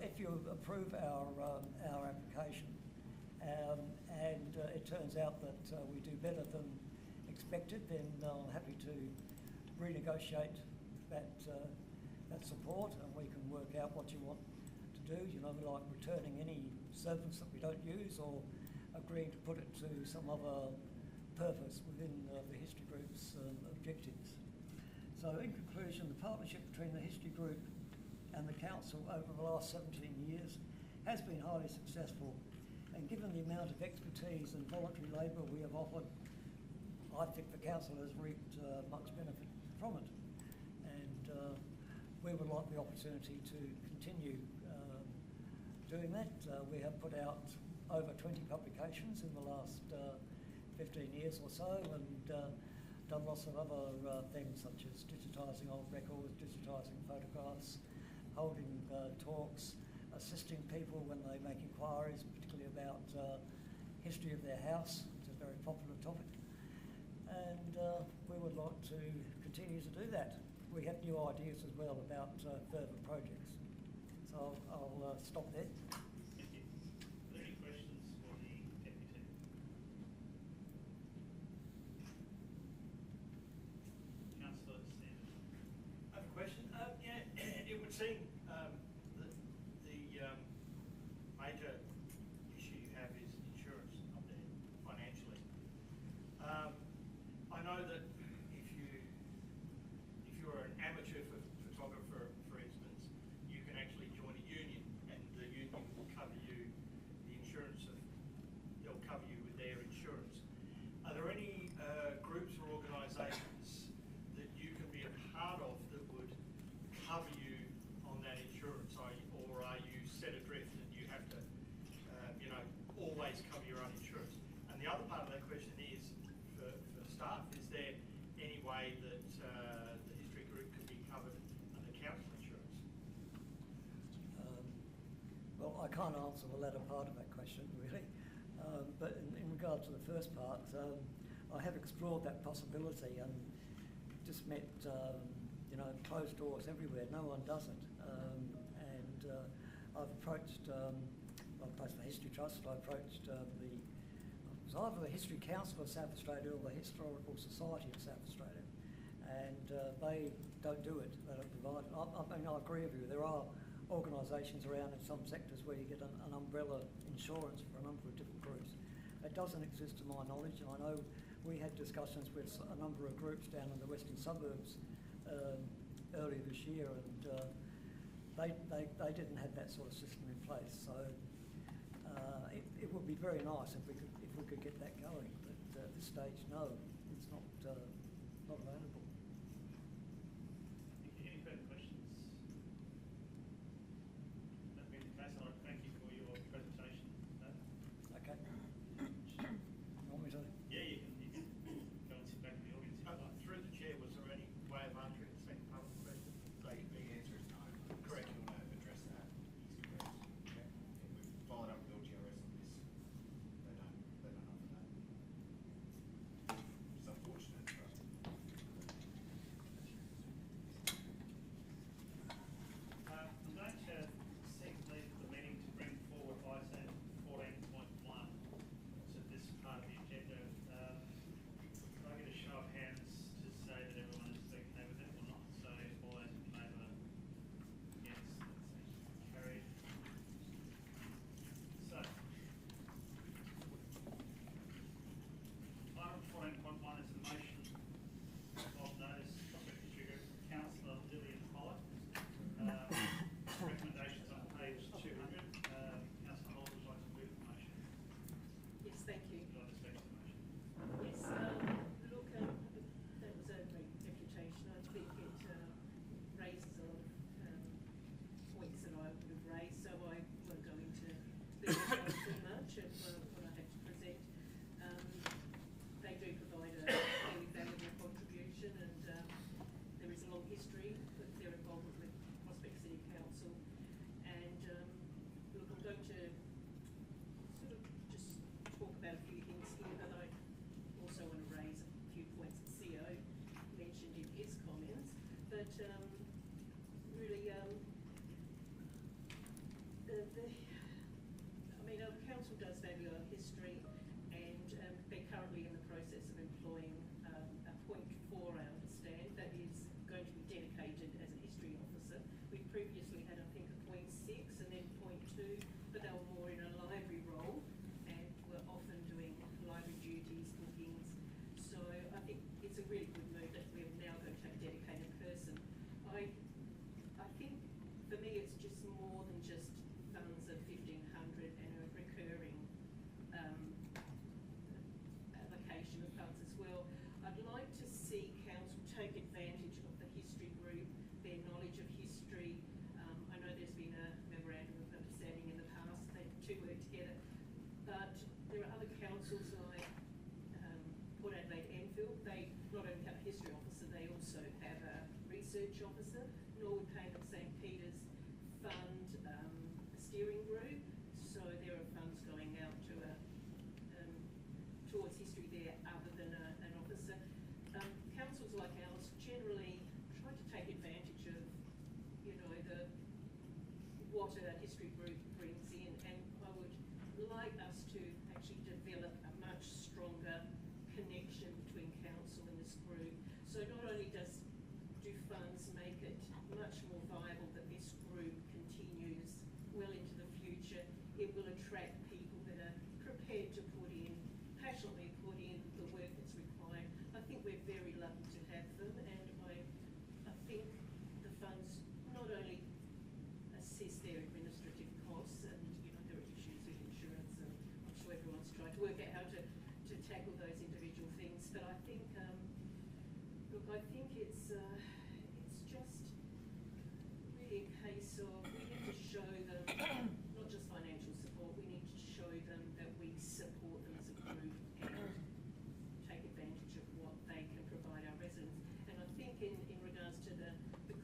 if you approve our application, and it turns out that we do better than expected, then I'm happy to renegotiate that support, and we can work out what you want to do. You know, like returning any servants that we don't use, or agreeing to put it to some other purpose within the History Group's objectives. So in conclusion, the partnership between the History Group and the Council over the last 17 years has been highly successful, and given the amount of expertise and voluntary labour we have offered, I think the Council has reaped much benefit from it, and we would like the opportunity to continue doing that. We have put out over 20 publications in the last 15 years or so, and done lots of other things such as digitising old records, digitising photographs, holding talks, assisting people when they make inquiries, particularly about history of their house, which is a very popular topic. And we would like to continue to do that. We have new ideas as well about further projects. So I'll stop there. Thank you. Are there any questions for the Deputy? Councillor Sanders. I have a question. Yeah, it would seem that the major issue you have is insurance up there financially. I know that if you're an amateur photographer, for instance, you can actually join a union, and the union will cover you the insurance they'll cover you with their insurance. Are there any groups or organisations that you can be a part of that would cover you on that insurance, or are you set adrift and you have to, always cover your own insurance? And the other part of that question is, for staff, is there any way that the History Group could be covered under council insurance? Well, I can't answer the latter part of that question, really. But in regard to the first part, I have explored that possibility and just met, closed doors everywhere. No one does it. And I've approached, the History Trust. I approached it was either the History Council of South Australia or the Historical Society of South Australia, and they don't do it. They don't provide it. I mean, I agree with you. There are organisations around in some sectors where you get an umbrella insurance for a number of different groups. It doesn't exist to my knowledge, and I know we had discussions with a number of groups down in the western suburbs earlier this year, and they didn't have that sort of system in place. So it would be very nice if we could get that going, but at this stage, no, it's not available. Any further questions? That being the case, I'd like to thank you for your presentation. Okay. You want me to? Yeah, you can go and sit back in the audience if you like. Through the chair, was there any way of answering the second part of the question? The answer is no. Correct. You want to address that? He's correct. Okay. And we've followed up with LGRS on this. They don't offer that. It's unfortunate, but Our council does value our history, and they're currently in the process of employing a point 4, I understand, that is going to be dedicated as a history officer. We previously had, I think, a point 6 and then point 2, but they were more in a library role and were often doing library duties, bookings. So I think it's a really good move that we're now going to have a dedicated person. I think for me it's just more than just funds of 1,500 and a recurring allocation of funds as well. I'd like to see council take advantage of the history group, their knowledge of history. I know there's been a memorandum of understanding in the past, they two work together, but there are other councils like Port Adelaide Enfield. They not only have a history officer, they also have a research officer. Norwood Payment St Peter's fund a steering group, so there are funds going out to towards history there other than an officer. Councils like ours generally try to take advantage of, what a history group brings in, and I would like us to actually develop a much stronger connection between council and this group. So not only do funds make it much more viable that this group continues well into the future, it will attract people that are prepared to passionately put in the work that's required. I think we're very lucky to have them, and I think the funds not only assist their administrative costs, and there are issues with insurance, and I'm sure everyone's trying to work out how to tackle those individual things, but I think I think it's just really a case of we need to show them not just financial support, we need to show them that we support them as a group and take advantage of what they can provide our residents. And I think in regards to the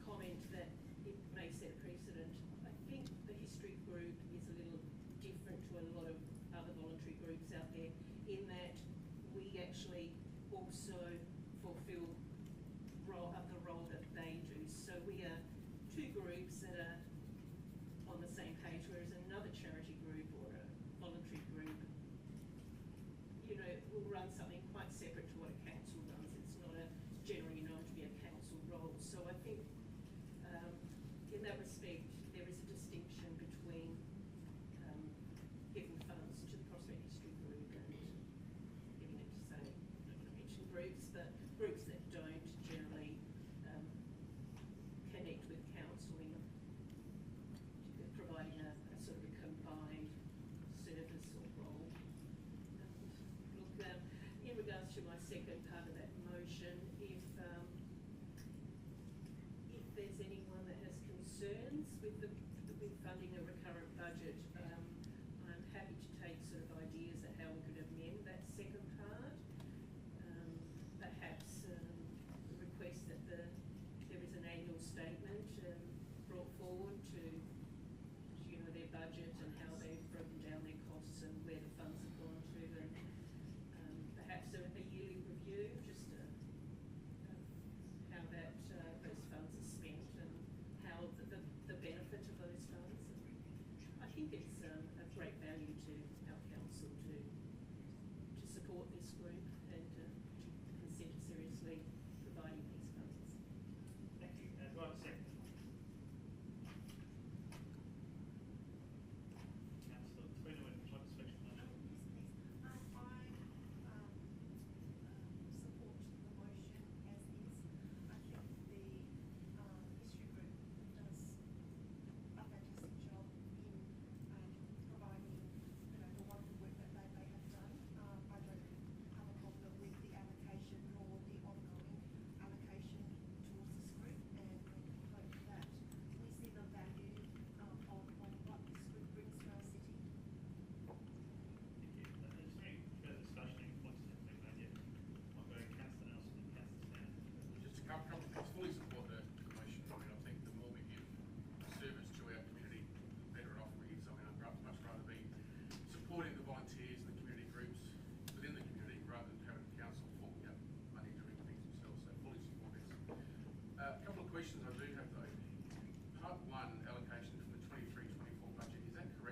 comment that it may set a precedent, I think the history group is a little different to a lot of other voluntary groups out there in that we actually also fulfil the role that they do. So we are two groups that are on the same page, whereas another charity group or a voluntary group, will run something quite separate to what a council runs. It's not generally known to be a council role. So I think in that respect, there is a distinction between giving funds to the Prospect History Group and giving it to, say, mention groups, but groups that don't generally connect with council in providing a sort of a combined service or role. In regards to my second part of that motion, if there's anyone that has concerns with funding a recurrent budget, I'm happy to take sort of ideas of how we could amend that second part. Perhaps request that there is an annual statement brought forward to their budget and how they've broken down their costs and where the funds have gone to, and perhaps a yearly review, just how those funds are spent and how the benefit of those funds. And I think it's of great value to our council to support this group and to consider seriously providing these funds. Thank you. Do I have a second? Councillor Tweener, would you like to speak to the motion? I support the motion as is. I think the history group does a fantastic job in providing the wonderful work that they have done. I don't have a problem with the allocation nor the ongoing allocation towards this group, and hope that we see the value on what this group brings to our city. Thank you. Is there any further discussion, any points that have been made yet? I'll go to Councillor Nelson and Councillor Stan. Just a couple of things. Fully support the motion. I think the more we give service to our community, the better off we is. I'd much rather be supporting the volunteers and the community groups within the community rather than having the council forking out money doing things themselves. So fully support this. A couple of questions I do have though. Part 1 allocation from the 23-24 budget, is that correct?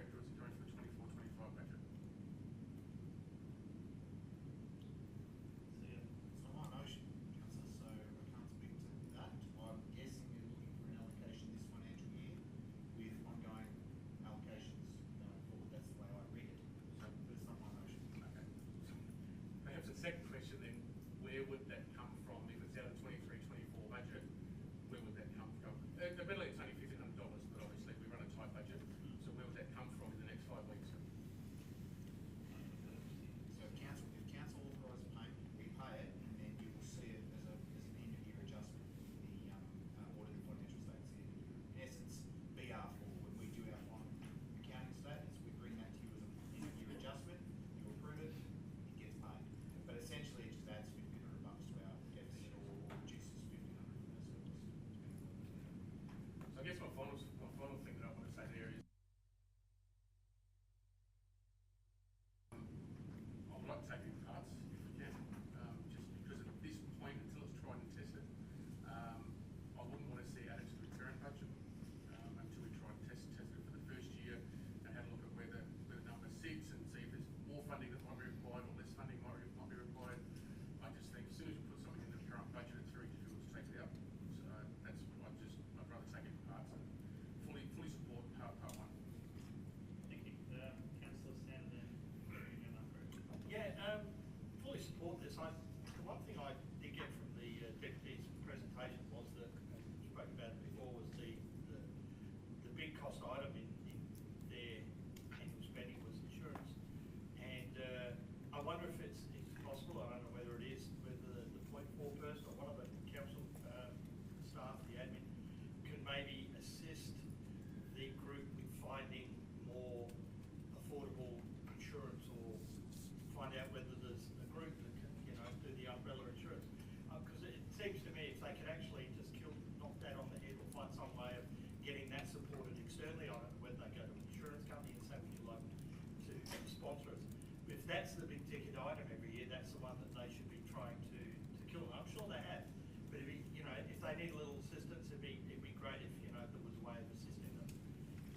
If that's the big ticket item every year, that's the one that they should be trying to kill. And I'm sure they have, but if if they need a little assistance, it'd be great if there was a way of assisting them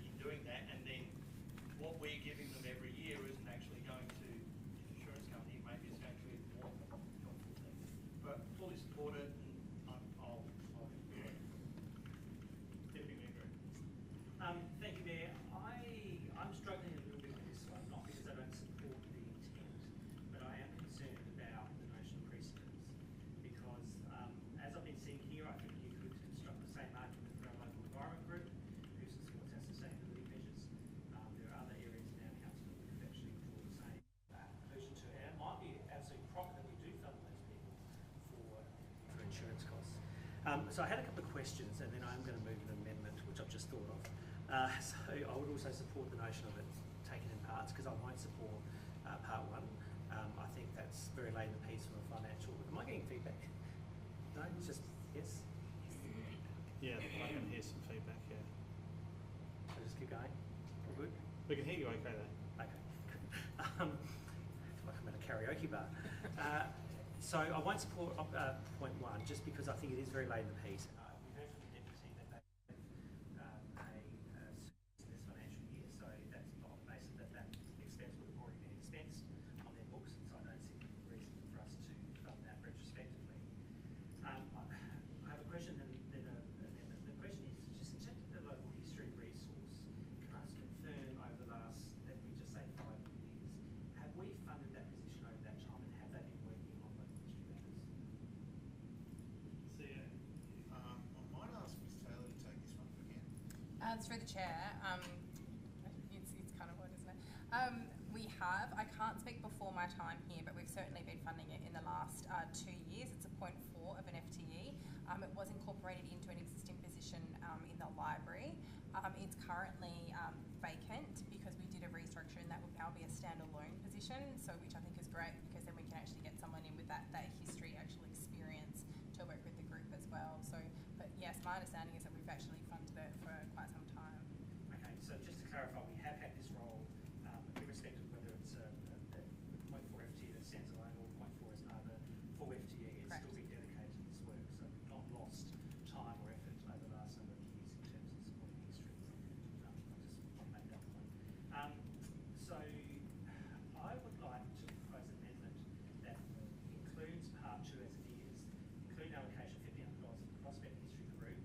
in doing that. And then what we're giving them every year isn't actually going to the insurance company. Maybe it's going to be more helpful thing. But fully support it, and I'll Deputy Mayor Greg. Thank you, Mayor. I'm struggling a little bit with this one, not because I don't support the intent, but I am concerned about the notion of precedence. Because as I've been seeing here, I think you could construct the same argument for our local environment group, who supports our sustainability measures. There are other areas in our council that we could actually draw the same conclusion to. And it might be absolutely proper that we do fund those people for insurance costs. So I had a couple of questions, and then I'm going to move an amendment, which I've just thought of. So I would also support the notion of it taken in parts, because I won't support part one. I think that's very late in the piece from a financial. Am I getting feedback? No, it's just yes. Yeah, I can hear some feedback, yeah. So just keep going. All good. We can hear you okay though. Okay. It's like I'm at a karaoke bar. So I won't support point one, just because I think it is very late in the piece. We heard from the deputy that they have a this financial year, so that's on the basis that expense would have already been expensed on their books, and so I don't see any reason for us to fund that retrospectively. I have a question, and then the question is just in terms of the local history resource. Can I just confirm over the last, let me just say 5 years, have we funded that position over that time, and have they been working on local history matters? CEO. I might ask Ms Taylor to take this one again. It's through the chair. It's kind of what, isn't it? We have. I can't speak before my time here, but we've certainly been funding it in the last 2 years. It's a 0.4 of an FTE. It was incorporated into an existing position in the library. It's currently vacant because we did a restructure, and that will now be a standalone position. So, which I think is great, because then we can actually get someone in with that history, actual experience to work with the group as well. So, but yes, my understanding is that we've actually funded it for quite some time. Okay, so just to clarify, we have had this role, irrespective of whether it's a 0.4 FTE that stands alone or 0.4 as part of a full FTE, it's Correct. still been dedicated to this work. So we've not lost time or effort over the last number of years in terms of supporting history. I just want to make that point. So I would like to propose an amendment that includes part 2 as it is, include an allocation of $1,500 for the Prospect History Group,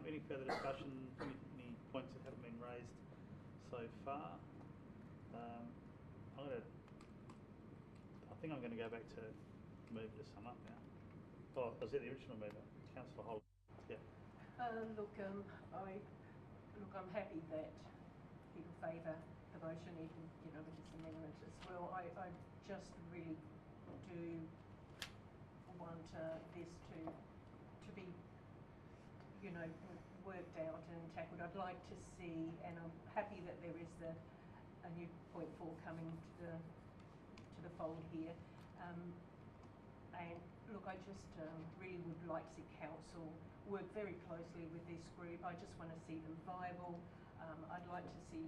Any further discussion, any points that haven't been raised so far? I think I'm going to go back to move to sum up now. Oh, was it the original mover? Councillor Holland. Yeah. I'm happy that people favour the motion, even, with this amendment as well. I just really do want this to be, worked out and tackled. I'd like to see, and I'm happy that there is a new point 4 coming to the fold here. And look, I just really would like to see council work very closely with this group. I just want to see them viable. I'd like to see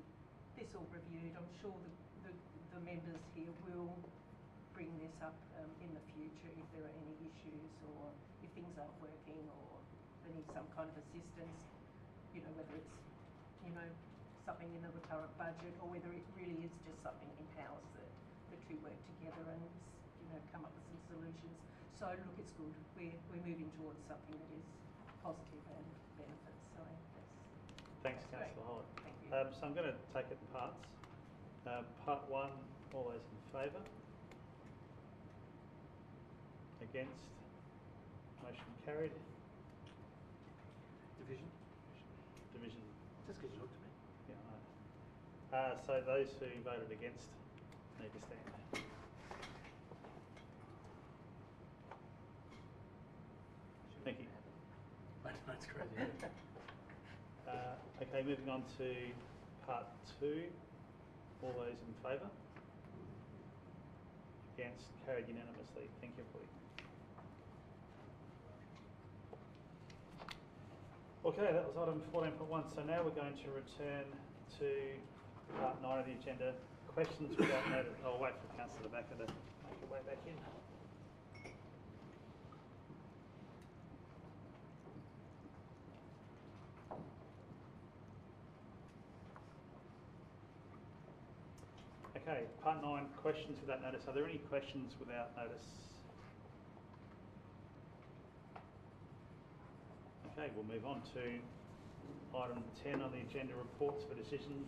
this all reviewed. I'm sure the members here will bring this up in the future if there are any issues or if things aren't working or they need some kind of assistance, whether it's, something in the current budget or whether it really is just something in-house that the two work together and, come up with some solutions. So look, it's good. We're moving towards something that is positive and benefits. So Thanks, that's Councillor Holland. Thank you. So I'm going to take it in parts. Part 1, all those in favour? Against? Motion carried. Division? Division. Just because you looked at me. Yeah, I know. So those who voted against need to stand. Thank you. That's crazy. Okay, moving on to part 2. All those in favour? Against? Carried unanimously. Thank you, everybody. Okay, that was item 14.1. So now we're going to return to part 9 of the agenda. Questions without notice. I'll wait for Councillor Backer to make her way back in. Okay, part 9, questions without notice. Are there any questions without notice? Okay, we'll move on to item 10 on the agenda, reports for decision.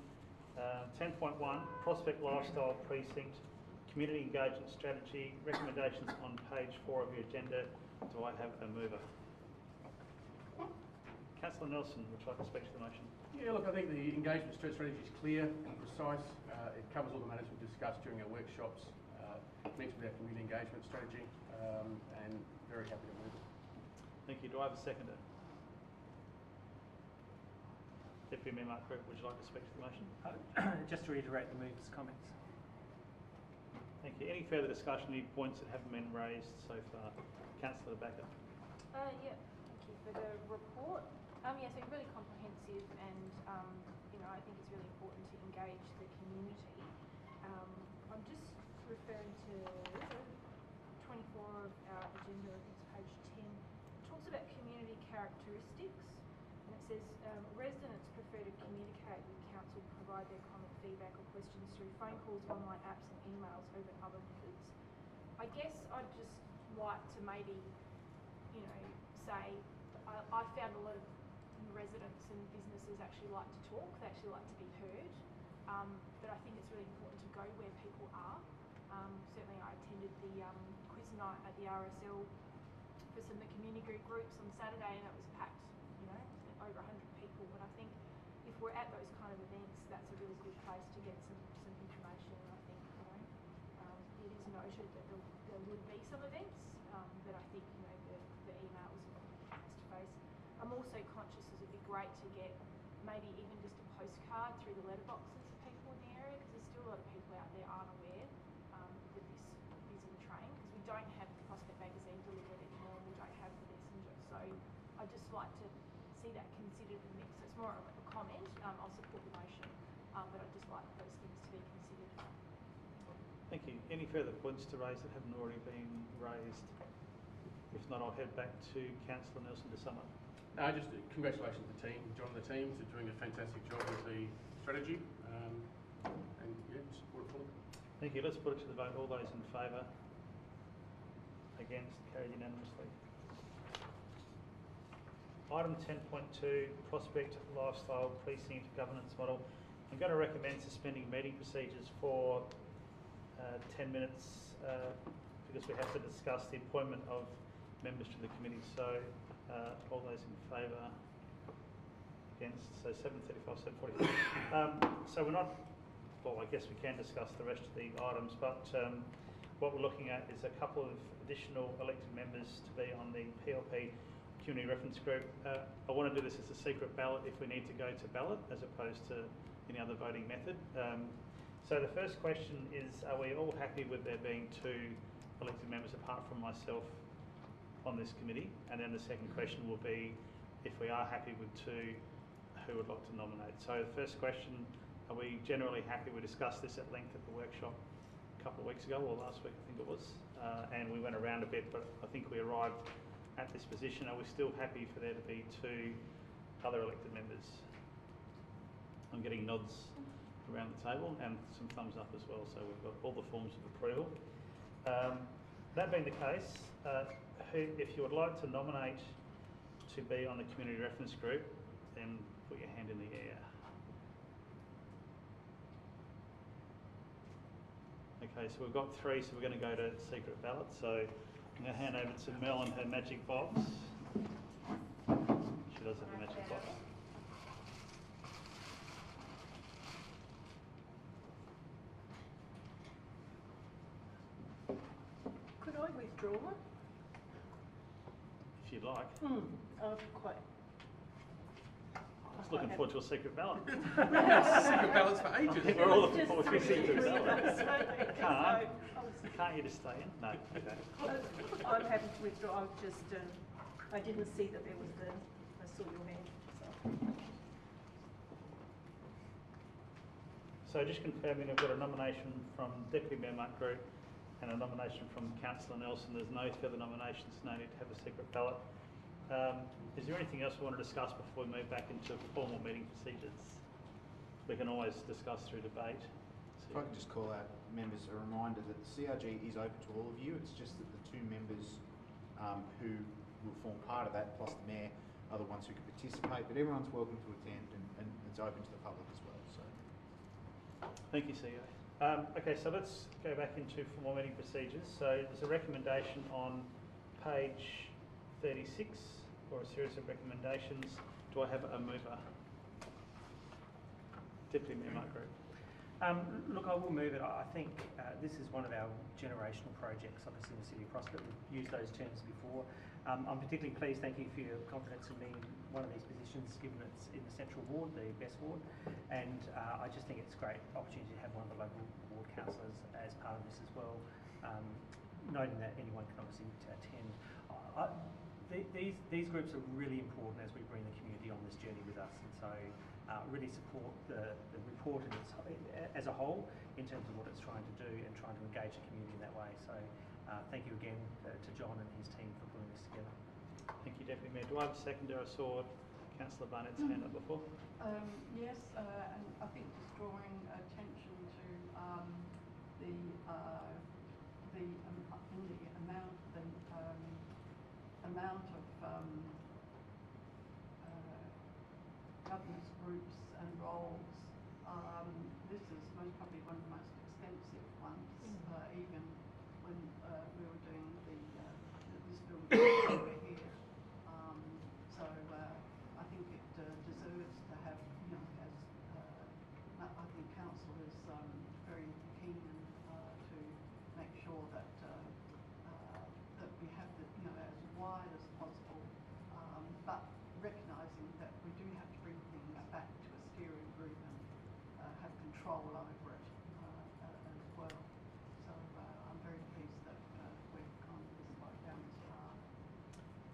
10.1, Prospect Lifestyle Precinct, Community Engagement Strategy, recommendations on page 4 of your agenda. Do I have a mover? Councillor Nelson, would you like to speak to the motion? Yeah, look, I think the engagement strategy is clear and precise. It covers all the matters we discussed during our workshops, connects with our community engagement strategy, and very happy to move it. Thank you. Do I have a seconder? Deputy Mayor Mark Crick, would you like to speak to the motion? Just to reiterate the mover's comments. Thank you. Any further discussion, any points that haven't been raised so far? Councillor Backer. Yeah, thank you for the report. Yeah, so really comprehensive and, I think it's really important to engage the community. I'm just referring to 24 of our agenda, I think it's page 10. It talks about community characteristics and it says residents prefer to communicate with council, provide their comment, feedback or questions through phone calls, online apps and emails over other methods. I guess I'd just like to maybe, say I found a lot of residents and businesses actually like to talk, they actually like to be heard, but I think it's really important to go where people are. Certainly I attended the quiz night at the RSL for some of the community groups on Saturday and it was packed, over 100 people, but I think if we're at those kind of events, that's a really good place to get some information, and I think, it is noted that there would be some events, but I think, the emails and face-to-face. I'm also conscious it'd be great to get maybe even just a postcard through the letterboxes of people in the area, because there's still a lot of people out there aren't aware that this is in train, because we don't have the Prospect magazine delivered anymore, we don't have the messenger, so I'd just like to see that considered in the mix. So it's more of a comment. I'll support the motion, but I'd just like those things to be considered. Thank you. Any further points to raise that haven't already been raised? If not, I'll head back to Councillor Nelson to sum up. No, just congratulations to the team, John and the team, for doing a fantastic job with the strategy, and yeah, support it fully. Thank you. Let's put it to the vote. All those in favour? Against? Carried unanimously. Item 10.2, Prospect Lifestyle Precinct Governance Model. I'm going to recommend suspending meeting procedures for 10 minutes because we have to discuss the appointment of members to the committee. So all those in favour? Against? So 7:35, 7:45. So we're not, well, I guess we can discuss the rest of the items, but what we're looking at is a couple of additional elected members to be on the PLP Community Reference Group. I want to do this as a secret ballot if we need to go to ballot as opposed to any other voting method. So the first question is, are we all happy with there being 2 elected members apart from myself on this committee? And then the second question will be, if we are happy with 2, who would like to nominate? So the first question, are we generally happy? We discussed this at length at the workshop a couple of weeks ago, or last week I think it was, and we went around a bit, but I think we arrived at this position. Are we still happy for there to be 2 other elected members? I'm getting nods around the table and some thumbs up as well, so we've got all the forms of approval. That being the case, if you would like to nominate to be on the Community Reference Group, then put your hand in the air. Okay, so we've got 3, so we're going to go to secret ballot. So I'm going to hand over to Mel and her magic box. She does have a magic box. Could I withdraw? If you'd like. I've quite. I was looking forward to a secret ballot. Secret ballots for ages. I think we're all looking forward to a secret Can't. ballot. Can't you just stay in? No. Okay. I'm happy to withdraw. I've just, I didn't see that there was I saw your hand. So just confirming, I've got a nomination from Deputy Mayor Mark Group and a nomination from Councillor Nelson. There's no further nominations, no need to have a secret ballot. Is there anything else we want to discuss before we move back into formal meeting procedures? We can always discuss through debate. If I could just call out members a reminder that the CRG is open to all of you. It's just that the 2 members who will form part of that, plus the Mayor, are the ones who can participate. But everyone's welcome to attend, and it's open to the public as well. So, Thank you, CEO. Okay, so let's go back into formal meeting procedures. So there's a recommendation on page 36 or a series of recommendations. Do I have a mover? Deputy Mayor Mark Group. Look, I will move it. I think this is one of our generational projects, obviously, in the City of Prospect. We've used those terms before. I'm particularly pleased, thank you for your confidence in me in one of these positions, given it's in the Central Ward, the best ward. And I just think it's a great opportunity to have one of the local ward councillors as part of this as well, noting that anyone can obviously attend. These groups are really important as we bring the community on this journey with us, and so really support the report as a whole in terms of what it's trying to do and trying to engage the community in that way. So thank you again to John and his team for putting this together. Thank you, Deputy Mayor. Do I have a seconder? I saw Councillor Barnett's hand up before. Yes, and I think just drawing attention to the amount of governance groups and roles. This is most probably one of the most expensive ones, even when we were doing this building over here. So I think it deserves to have, I think council is very keen to make sure that that we have as wide as possible, but recognising that we do have to bring things back to a steering group and have control over it as well. So I'm very pleased that we've gone down this path.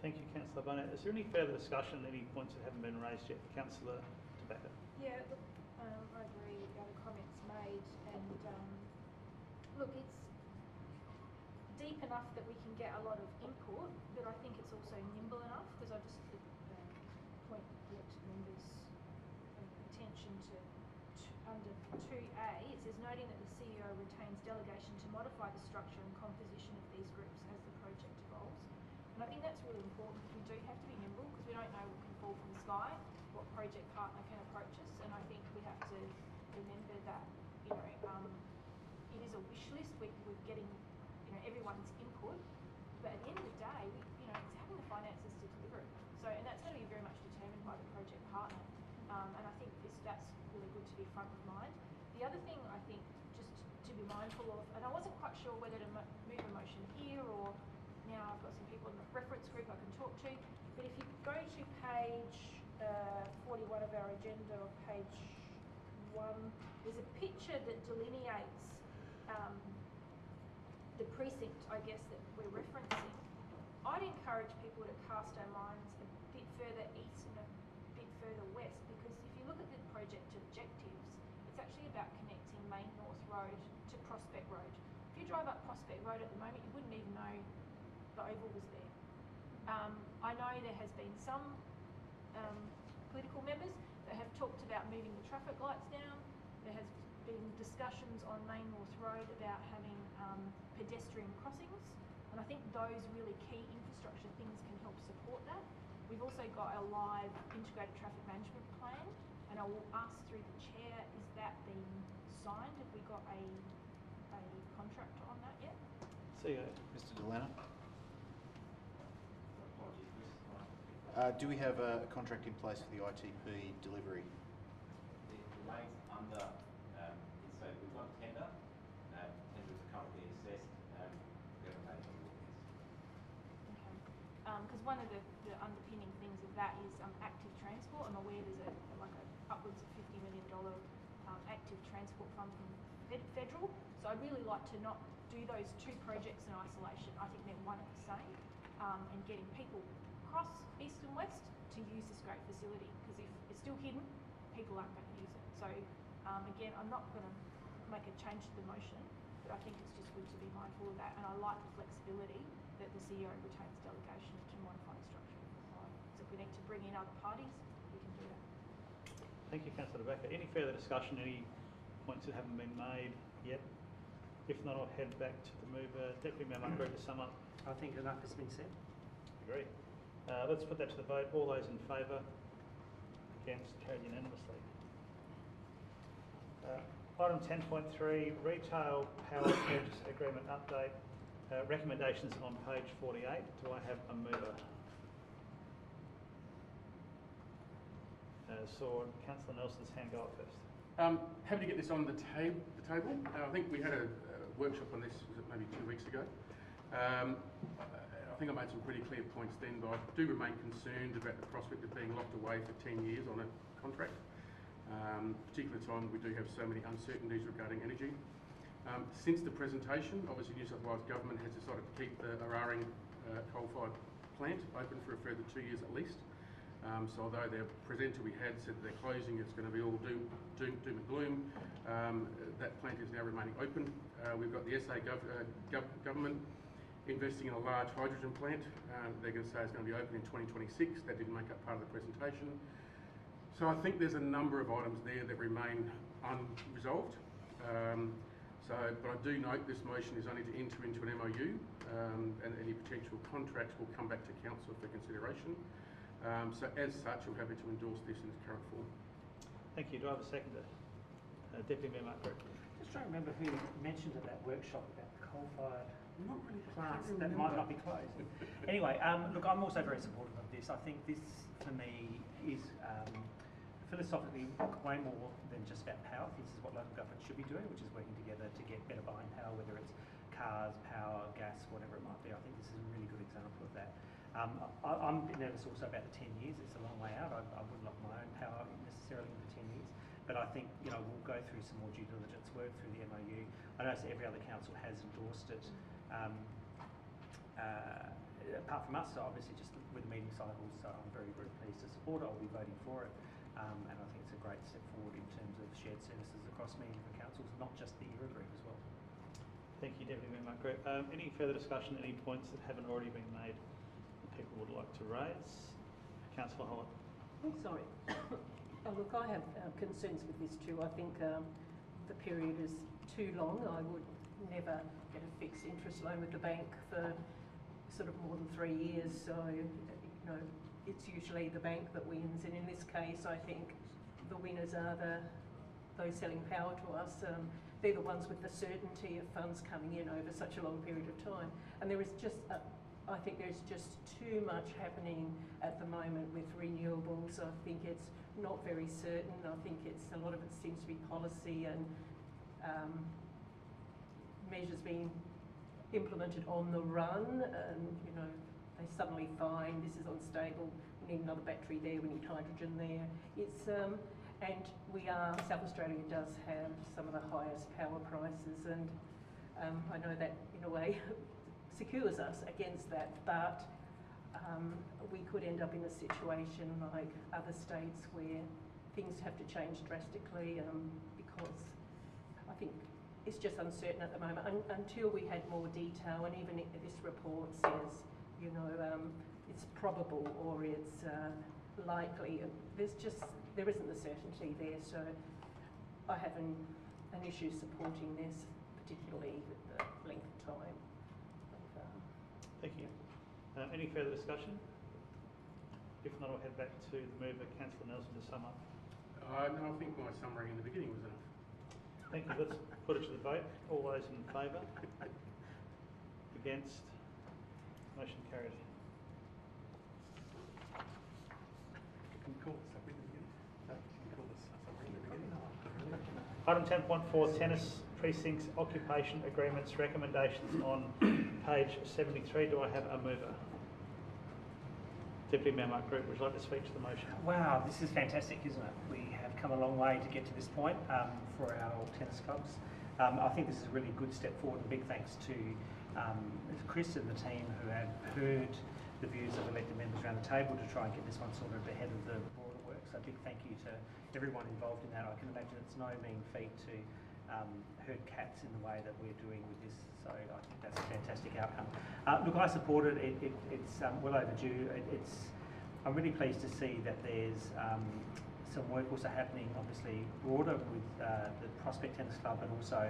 Thank you, Councillor Barnett. Is there any further discussion, any points that haven't been raised yet? Councillor Tobacco. Yeah, look, I agree with the other comments made, and look, it's deep enough that we can get a lot of input, but I think it's also nimble enough, because I just point elected members' attention to under 2A, it says noting that the CEO retains delegation to modify the structure and composition of these groups as the project evolves. And I think that's really important. We do have to be nimble, because we don't know fall from the sky, what project partner can approach us, and I think we have to remember that, it is a wish list. We're getting, everyone's input, but at the end of the day, it's having the finances to deliver it. So, and that's going to be very much determined by the project partner. And I think that's really good to be front of mind. The other thing I think just to be mindful of, and I wasn't quite sure whether to move a motion here or now I've got some people in the reference group I can talk to, but if you go to page 41 of our agenda, or page 1, there's a picture that delineates the precinct, I guess, that we're referencing. I'd encourage people to cast our minds a bit further east and a bit further west, because if you look at the project objectives, it's actually about connecting Main North Road to Prospect Road. If you drive up Prospect Road at the moment, you wouldn't even know the Oval was there. I know there has been some political members that have talked about moving the traffic lights down. There has been discussions on Main North Road about having pedestrian crossings, and I think those really key infrastructure things can help support that. We've also got a live integrated traffic management plan, and I will ask through the chair, is that being signed? Have we got a contractor on that yet? CEO. Mr. Delano? Do we have a contract in place for the ITP delivery? It remains under, so we've got a tender. Tenders are currently assessed. We haven't made any awards. Okay. Because one of the underpinning things of that is active transport. I'm aware there's upwards of $50 million active transport fund from federal. So I'd really like to not do those two projects in isolation. I think they're one and the same, and getting people across east and west to use this great facility, because if it's still hidden, people aren't going to use it. So again, I'm not going to make a change to the motion, but I think it's just good to be mindful of that, and I like the flexibility that the CEO retains delegation to modify the structure if required. So if we need to bring in other parties, we can do that. Thank you, Councillor Rebecca. Any further discussion? Any points that haven't been made yet? If not, I'll head back to the mover. Deputy Mayor Mark to sum up. I think enough has been said. Agree. Let's put that to the vote. All those in favour? Against? Carried unanimously. Item 10.3, Retail Power Purchase Agreement Update. Recommendations on page 48. Do I have a mover? Saw Councillor Nelson's hand go up first. Happy to get this on the table. I think we had a workshop on this, was it maybe 2 weeks ago? I think I made some pretty clear points then, but I do remain concerned about the prospect of being locked away for 10 years on a contract, particularly at a time we do have so many uncertainties regarding energy. Since the presentation, obviously New South Wales Government has decided to keep the Eraring coal-fired plant open for a further 2 years at least. So although their presenter we had said they're closing, it's going to be all doom and gloom. That plant is now remaining open. We've got the SA government investing in a large hydrogen plant. They're going to say it's going to be open in 2026. That didn't make up part of the presentation. So I think there's a number of items there that remain unresolved. But I do note this motion is only to enter into an MOU, and any potential contracts will come back to council for consideration. So as such, I'm happy to endorse this in its current form. Thank you. Do I have a seconder? Deputy Mayor Mark. Just trying to remember who mentioned at that workshop about the coal-fired Not really plants that might not be closed. Anyway, look, I'm also very supportive of this. I think this, for me, is philosophically way more than just about power. This is what local government should be doing, which is working together to get better buying power, whether it's cars, power, gas, whatever it might be. I think this is a really good example of that. I'm nervous also about the 10 years. It's a long way out. I wouldn't lock my own power necessarily into 10 years. But I think, we'll go through some more due diligence work through the MOU. I know every other council has endorsed it. Apart from us, obviously just with the meeting cycles, so I'm very, very pleased to support it. I'll be voting for it. And I think it's a great step forward in terms of shared services across many different councils, not just the ERA group as well. Thank you, Deputy Mayor Mark. Any further discussion, any points that haven't already been made that people would like to raise? Councillor Holland. Oh, sorry. Look, I have concerns with this too. I think the period is too long. I would never get a fixed interest loan with the bank for sort of more than 3 years. So, it's usually the bank that wins, and in this case, I think the winners are those selling power to us. They're the ones with the certainty of funds coming in over such a long period of time. And there is just, I think there's just too much happening at the moment with renewables. I think it's not very certain. I think a lot of it seems to be policy and measures being implemented on the run, and they suddenly find this is unstable, we need another battery there, we need hydrogen there. It's and South Australia does have some of the highest power prices, and I know that in a way secures us against that, but we could end up in a situation like other states where things have to change drastically because I think it's just uncertain at the moment until we had more detail, and even if this report says, it's probable or it's likely, there isn't the certainty there, so I have an issue supporting this, particularly with the length of time. Thank you. Any further discussion? If not, I'll head back to the mover, Councillor Nelson, to sum up. No, I think my summary in the beginning was enough. Thank you. Let's put it to the vote. All those in favour? Against? Motion carried. Can you call the summary in the beginning? No, can you call the summary in the beginning? Item 10.4, tennis precincts occupation agreements recommendations on page 73. Do I have a mover? Deputy Mayor Mark Group, would you like to speak to the motion? Wow, this is fantastic, isn't it? We have come a long way to get to this point for our tennis clubs. I think this is a really good step forward, and big thanks to Chris and the team who have heard the views of elected members around the table to try and get this one sorted ahead of the broader work. So a big thank you to everyone involved in that. I can imagine it's no mean feat to herd cats in the way that we're doing with this. So I think that's a fantastic outcome. Look, I support it. It's well overdue. I'm really pleased to see that there's some work also happening, obviously broader with the Prospect Tennis Club, but also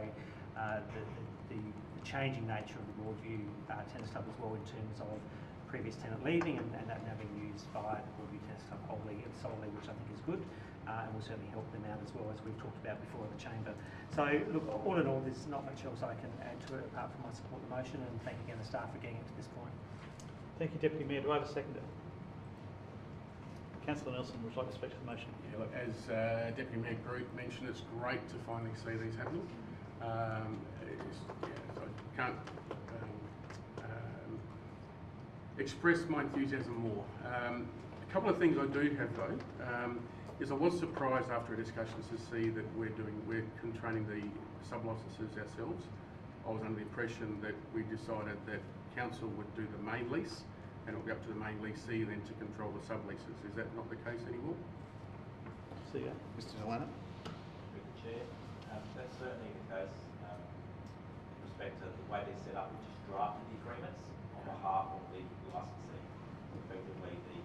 the changing nature of the Broadview Tennis Club as well, in terms of previous tenant leaving and that now being used by the Broadview Tennis Club wholly and solely, which I think is good. And will certainly help them out as well, as we've talked about before in the chamber. So look, all in all, there's not much else I can add to it apart from I support the motion, and thank again the staff for getting it to this point. Thank you, Deputy Mayor. Do I have a seconder? Councillor Nelson, would you like to speak to the motion? Yeah, look, as Deputy Mayor Group mentioned, it's great to finally see these happening. So I can't express my enthusiasm more. A couple of things I do have though. Is I was surprised after a discussion to see that we're controlling the sub-licences ourselves. I was under the impression that we decided that council would do the main lease and it would be up to the main leasee then to control the sub-leases. Is that not the case anymore? See ya. Mr. Delano? Through the Chair, that's certainly the case in respect to the way they're set up. We just drafted the agreements on behalf of the licensee. Effectively, the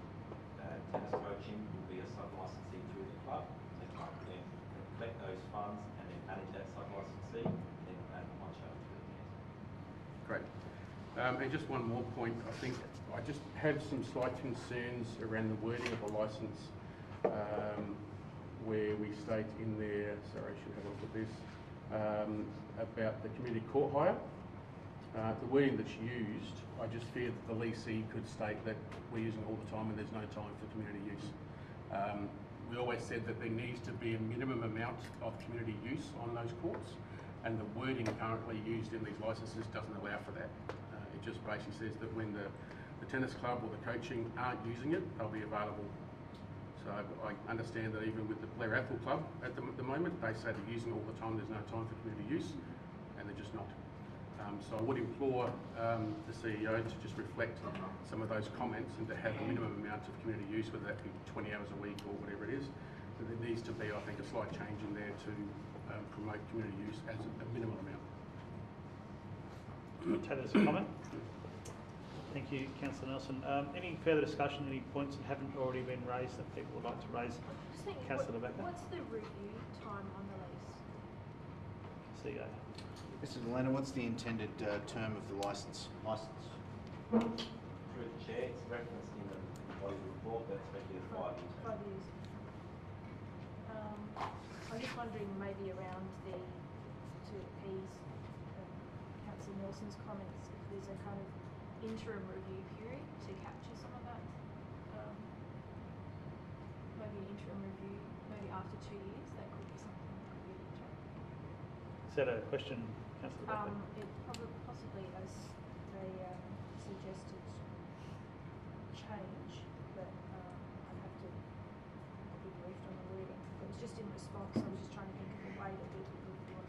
tennis coaching will be a sub-licensee through the club. The club then can collect those funds and then manage that sub-licensee and then one show to the tennis. Great. And just one more point, I think I just have some slight concerns around the wording of the licence where we state in there, sorry, I should have a look at this, about the community court hire. The wording that's used, I just fear that the leasee could state that we're using it all the time and there's no time for community use. We always said that there needs to be a minimum amount of community use on those courts, and the wording currently used in these licences doesn't allow for that. It just basically says that when the tennis club or the coaching aren't using it, they'll be available. So I understand that even with the Blair Athol Club at the moment, they say they're using it all the time, there's no time for community use, and they're just not. So I would implore the CEO to just reflect some of those comments and to have a minimum amount of community use, whether that be 20 hours a week or whatever it is. But there needs to be, I think, a slight change in there to promote community use as a minimum amount. Take that as a comment. Thank you, Councillor Nelson. Any further discussion, any points that haven't already been raised that people would like to raise? Councillor Becker. What's the review time on the lease? CEO. Mr. Delano, what's the intended term of the licence? Through the Chair, it's referenced in the body report before, but especially the 5-year term. 5 years. I'm just wondering maybe around to appease Councillor Nelson's comments, if there's a kind of interim review period to capture some of that. Maybe an interim review, maybe after 2 years, that could be something that could be looked at. Is that a question, Councillor Becker? It probably possibly as a suggested change, but I'd have to be briefed on the wording. It was just in response. I was just trying to think of a way that we could do it.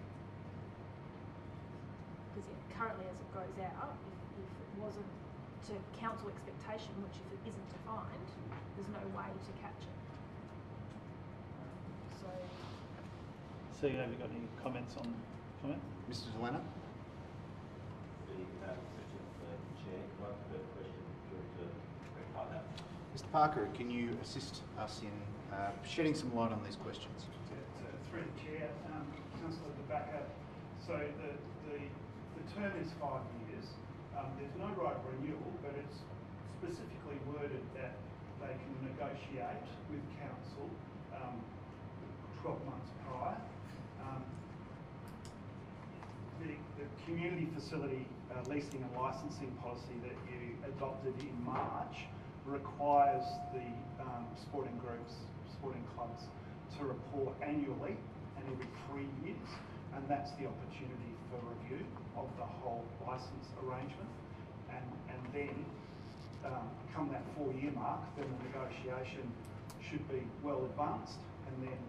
Because currently, as it goes out, if it wasn't to council expectation, which if it isn't defined, there's no way to catch it. So, have you got any comments on comment? Mr. Delano? The section of the chair, I'd like to question to clarify that. Mr. Parker, can you assist us in shedding some light on these questions? Through the chair, Councillor De Backer. So the term is 5 years. There's no right of renewal, but it's specifically worded that they can negotiate with council 12 months prior. The community facility leasing and licensing policy that you adopted in March requires the sporting groups, sporting clubs to report annually and every 3 years, and that's the opportunity for review of the whole licence arrangement. And then come that 4-year mark, then the negotiation should be well advanced, and then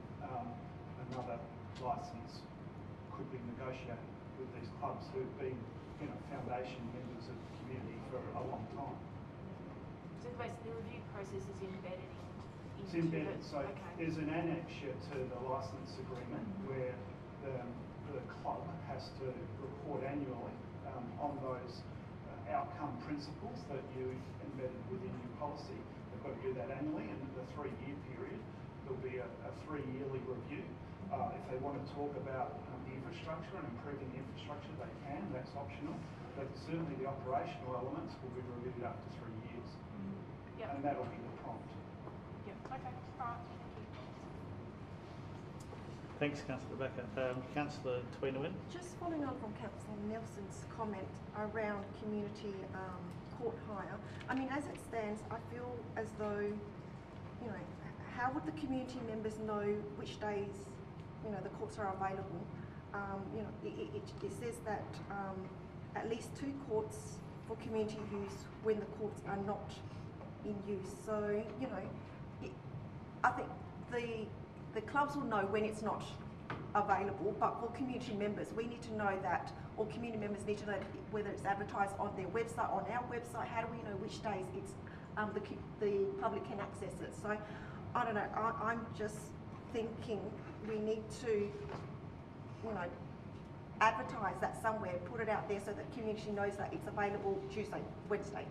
another licence could be negotiated with these clubs who've been, foundation members of the community for a long time. So basically, the review process is embedded into It's embedded. So okay. there's an annexure to the licence agreement where the club has to report annually on those outcome principles that you embedded within your policy. They've got to do that annually, and in the 3-year period, there'll be a 3-yearly review. If they want to talk about the infrastructure and improving the infrastructure, they can. That's optional. But certainly the operational elements will be reviewed after 3 years. Yep. And that'll be the prompt. Yep. Okay. All right. Thank you. Thanks, Councillor Becker. Councillor Tweenawin? Just following on from Councillor Nelson's comment around community court hire, I mean, as it stands, I feel as though, how would the community members know which days, the courts are available? It says that at least 2 courts for community use when the courts are not in use. So, I think the clubs will know when it's not available, but for community members, we need to know that, or community members need to know whether it's advertised on their website, on our website. How do we know which days it's the public can access it? So, I don't know. I'm just thinking we need to, advertise that somewhere, put it out there so that community knows that it's available Tuesday, Wednesday.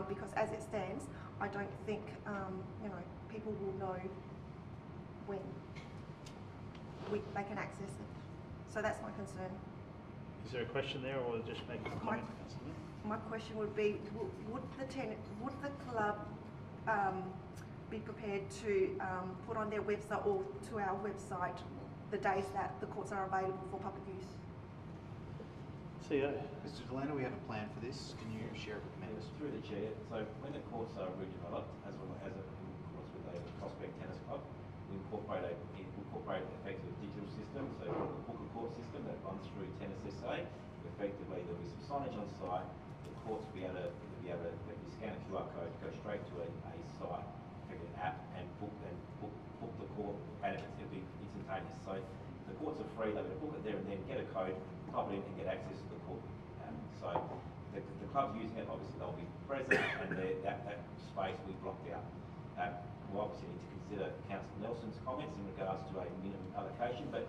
Because as it stands, I don't think people will know when they can access it. So that's my concern. Is there a question there, or just making a comment, Councillor? My question would be: would the club be prepared to put on their website or to our website the days that the courts are available for public use? CEO. Mr. Delano, we have a plan for this. Can you share it with members? Through the chair. So when the courts are redeveloped, as well as of course with the Prospect Tennis Club, we incorporate effectively a digital system, so called the Booker Court system that runs through Tennis SA. Effectively, there'll be some signage on site. The courts will be able to scan a QR code, go straight to a site, effectively an app, and book the court, and it'll be instantaneous. So the courts are free. They're going to book it there and then get a code, type it in, and get access to the court. So the clubs using it, obviously they'll be present, and that space will be blocked out. We'll obviously need to consider Councillor Nelson's comments in regards to a minimum allocation, but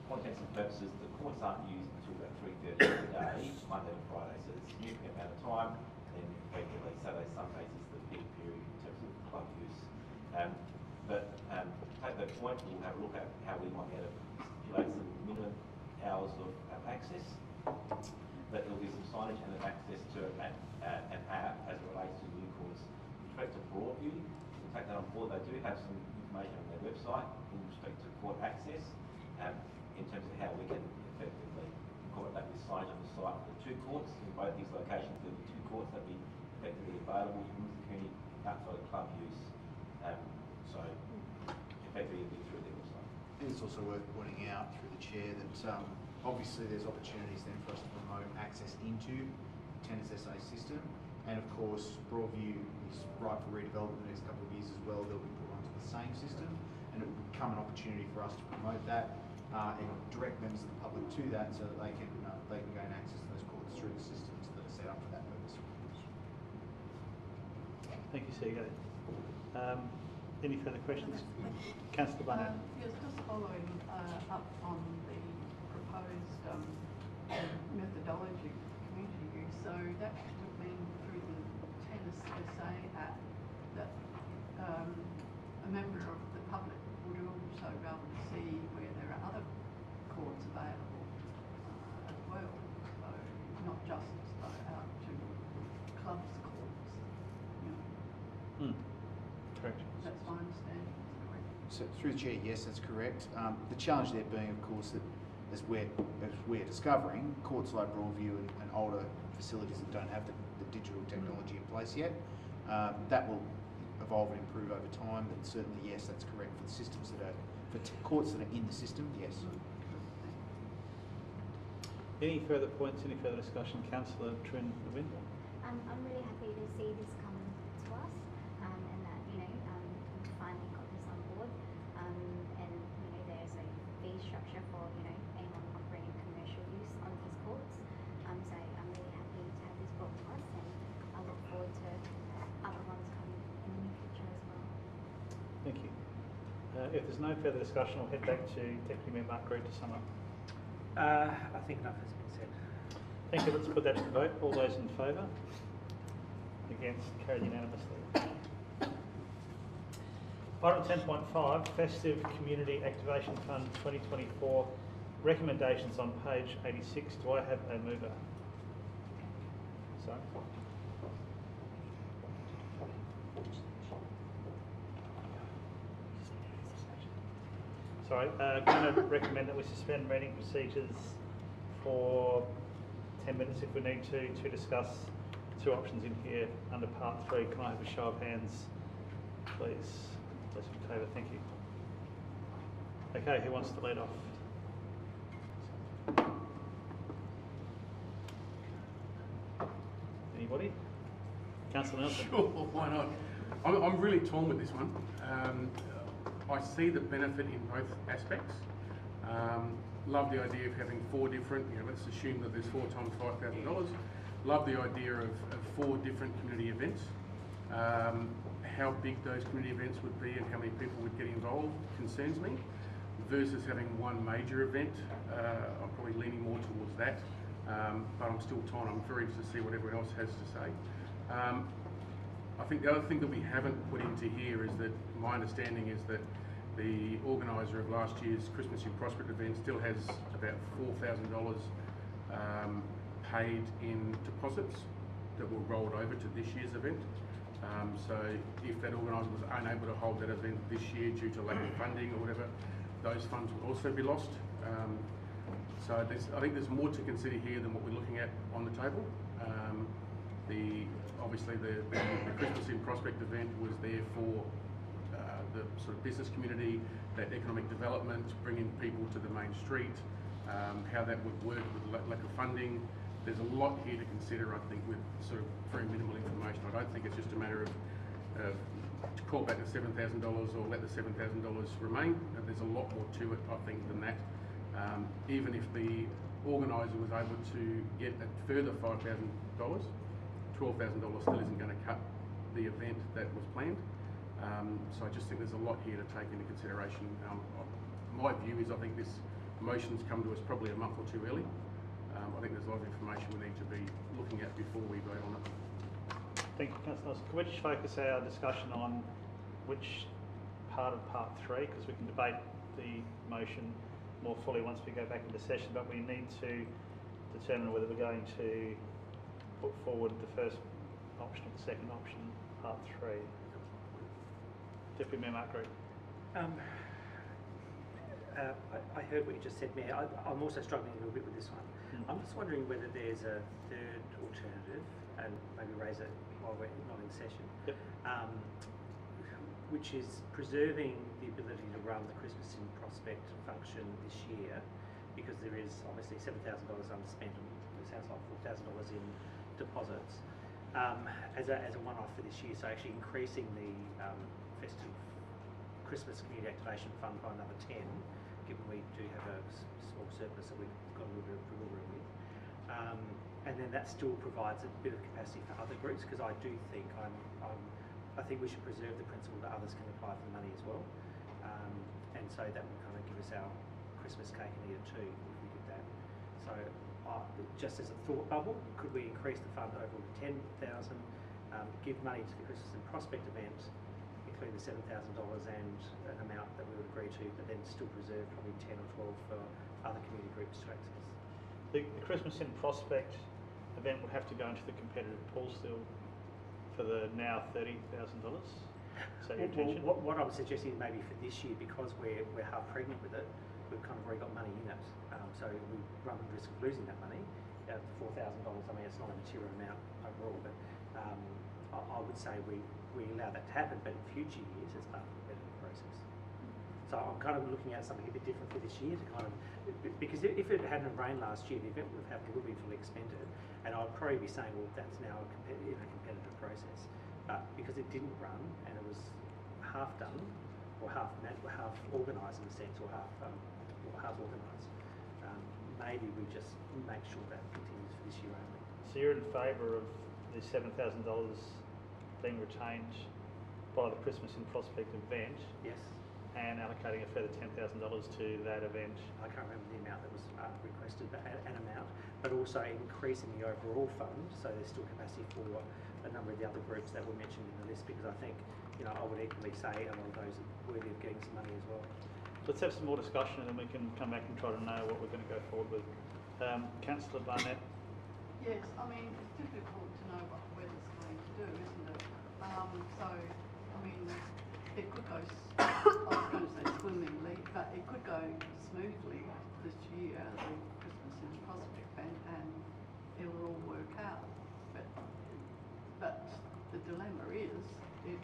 for all intents and purposes, the courts aren't used until about 3:30 every day, Monday to Friday, so it's a significant amount of time, and then effectively Saturday, Sundays is the peak period in terms of club use. But to take that point, we'll have a look at how we might be able to stipulate some minimum hours of access, but there'll be some signage and access to an app as it relates to new courts. With respect to Broadview, take that on board. They do have some information on their website in respect to court access, in terms of how we can effectively incorporate that with signage on the site for the two courts. In both these locations, there'll be two courts that will be effectively available from the community outside of club use. So effectively it'll be through their website. And it's also worth pointing out through the chair that obviously there's opportunities then for us to promote access into Tennis SA system, and of course Broadview is ripe for redevelopment in the next couple of years as well. They'll be put onto the same system, and it will become an opportunity for us to promote that and direct members of the public to that, so that they can gain access to those courts through the systems that are set up for that purpose. Thank you, Sergey. Any further questions? Councillor Barnett. Yes, just following up on the proposed methodology for community use. So that would mean through the Tennis SA app that a member of the public would also be able to see where there are other courts available as well. So not just out to clubs courts. You know. Correct. That's my understanding. So through the chair, yes, that's correct. The challenge there being, of course, that as we're discovering, courts like Broadview and older facilities that don't have the digital technology in place yet, that will evolve and improve over time. But certainly, yes, that's correct for the systems that are courts that are in the system. Yes. Any further points? Any further discussion, Councillor Trin Levin? I'm really happy to see this come to us, and that we finally got this on board. And there's a fee structure for anyone operating commercial use on these courts. So I'm really happy to have this brought to us, and I look forward to other ones coming in the near future as well. Thank you. If there's no further discussion, I'll head back to Deputy Mayor Mark Reid to sum up. I think enough has been said. Thank you. Let's put that to the vote. All those in favour? Against? Carried unanimously. Item 10.5, Festive Community Activation Fund 2024, recommendations on page 86. Do I have a mover? Sorry. Sorry, going to recommend that we suspend meeting procedures for 10 minutes if we need to discuss two options in here under part 3. Can I have a show of hands, please? Those in favour, thank you. Okay, who wants to lead off? Anybody? Councillor Nelson. Sure, why not? I'm really torn with this one. I see the benefit in both aspects. Love the idea of having 4 different, let's assume that there's 4 times $5,000. Love the idea of 4 different community events. How big those community events would be and how many people would get involved concerns me, versus having one major event. I'm probably leaning more towards that, but I'm still torn. I'm very interested to see what everyone else has to say. I think the other thing that we haven't put into here is that my understanding is that the organiser of last year's Christmas in Prospect event still has about $4,000 paid in deposits that were rolled over to this year's event. So if that organiser was unable to hold that event this year due to lack of funding or whatever, those funds would also be lost. So I think there's more to consider here than what we're looking at on the table. Obviously the Christmas in Prospect event was there for the sort of business community, that economic development, bringing people to the main street, how that would work with lack of funding. There's a lot here to consider, I think, with sort of very minimal information. I don't think it's just a matter of to call back the $7,000 or let the $7,000 remain. There's a lot more to it, I think, than that. Even if the organiser was able to get a further $5,000, $12,000 still isn't going to cut the event that was planned. So I just think there's a lot here to take into consideration. My view is I think this motion's come to us probably a month or 2 early. I think there's a lot of information we need to be looking at before we vote on it. Thank you, Councillor Nelson. Can we just focus our discussion on which part of part 3, because we can debate the motion more fully once we go back into session, but we need to determine whether we're going to put forward the first option or the second option, part 3. Deputy Mayor Mark Green. I heard what you just said, Mayor. I'm also struggling a little bit with this one. I'm just wondering whether there's a third alternative, and maybe raise it while we're not in session, which is preserving the ability to run the Christmas in Prospect function this year, because there is obviously $7,000 unspent, and it sounds like $4,000 in deposits, as a one-off for this year. So actually increasing the festive Christmas Community Activation Fund by another 10, given we do have a small surplus that we've got a little bit of wiggle room with. And then that still provides a bit of capacity for other groups, because I do think I think we should preserve the principle that others can apply for the money as well. And so that will kind of give us our Christmas cake and eat it too, if we did that. So just as a thought bubble, could we increase the fund overall to 10,000, give money to the Christmas and Prospect event, including the $7,000 and an amount that we would agree to, but then still preserve probably 10 or 12 for other community groups to access. The Christmas in Prospect event would have to go into the competitive pool still for the now $30,000. So your intention? What I was suggesting is maybe for this year, because we're half pregnant with it, we've kind of already got money in it. So we run the risk of losing that money. The $4,000, I mean, it's not a material amount overall, but I would say we allow that to happen, but in future years it's part of the competitive process. So I'm kind of looking at something a bit different for this year to kind of, because if it hadn't rained last year, the event would have been fully expended, and I'd probably be saying, well, that's now a competitive process. But because it didn't run and it was half done, or half organised in a sense, or half organised, maybe we just make sure that continues for this year only. So you're in favour of the $7,000 being retained by the Christmas in Prospect event? Yes. And allocating a further $10,000 to that event? I can't remember the amount that was requested, but an amount, but also increasing the overall fund, so there's still capacity for a number of the other groups that were mentioned in the list, because I think, I would equally say a lot of those are worthy of getting some money as well. Let's have some more discussion and then we can come back and try to know what we're going to go forward with. Councillor Barnett. Yes, I mean, it's difficult to know what the weather's going to do, isn't it? So, I mean, it could go, I was going to say swimmingly, but it could go smoothly this year, the Christmas in Prospect, and it will all work out. But the dilemma is, it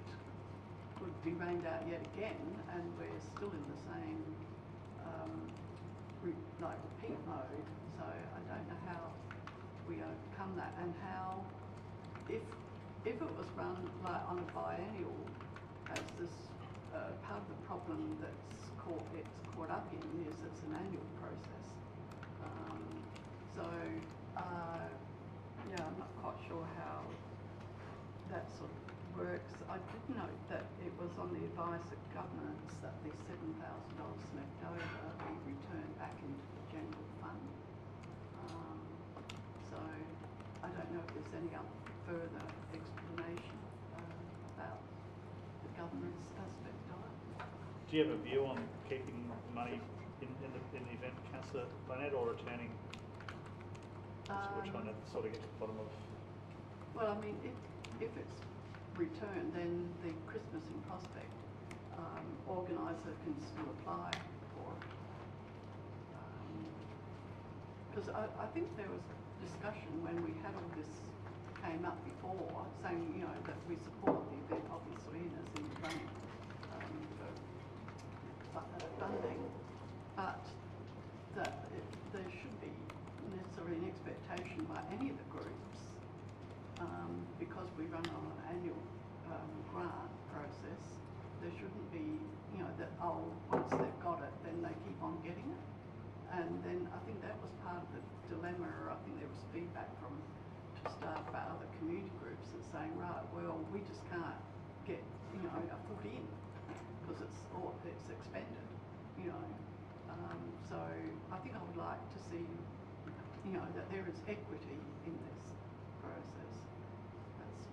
could be rained out yet again, and we're still in the same, repeat mode. So I don't know how we overcome that, and how, if it was run like on a biennial, as this part of the problem it's caught up in is it's an annual process. Yeah, I'm not quite sure how that sort of works. I did note that it was on the advice of governance that the $7,000 left over be returned back into the general fund. So I don't know if there's any other further explanation about the governance aspect of it. Do you have a view on keeping money in the event, Councillor Barnett, or returning? We're trying to sort of get to the bottom of. Well, I mean, if it's returned, then the Christmas in Prospect organiser can still apply for it. Because I think there was discussion when we had all this came up before, saying, that we support the event, obviously, and as in running for funding, but that there should be necessarily an expectation by any of the groups, because we run on an annual grant process, there shouldn't be, that, once they've got it, then they keep on getting it. And then I think that was part of the dilemma, or I think there was feedback from staff about other community groups that saying, right, well, we just can't get, a foot in, because it's expended, So I think I would like to see, that there is equity in this process. That's,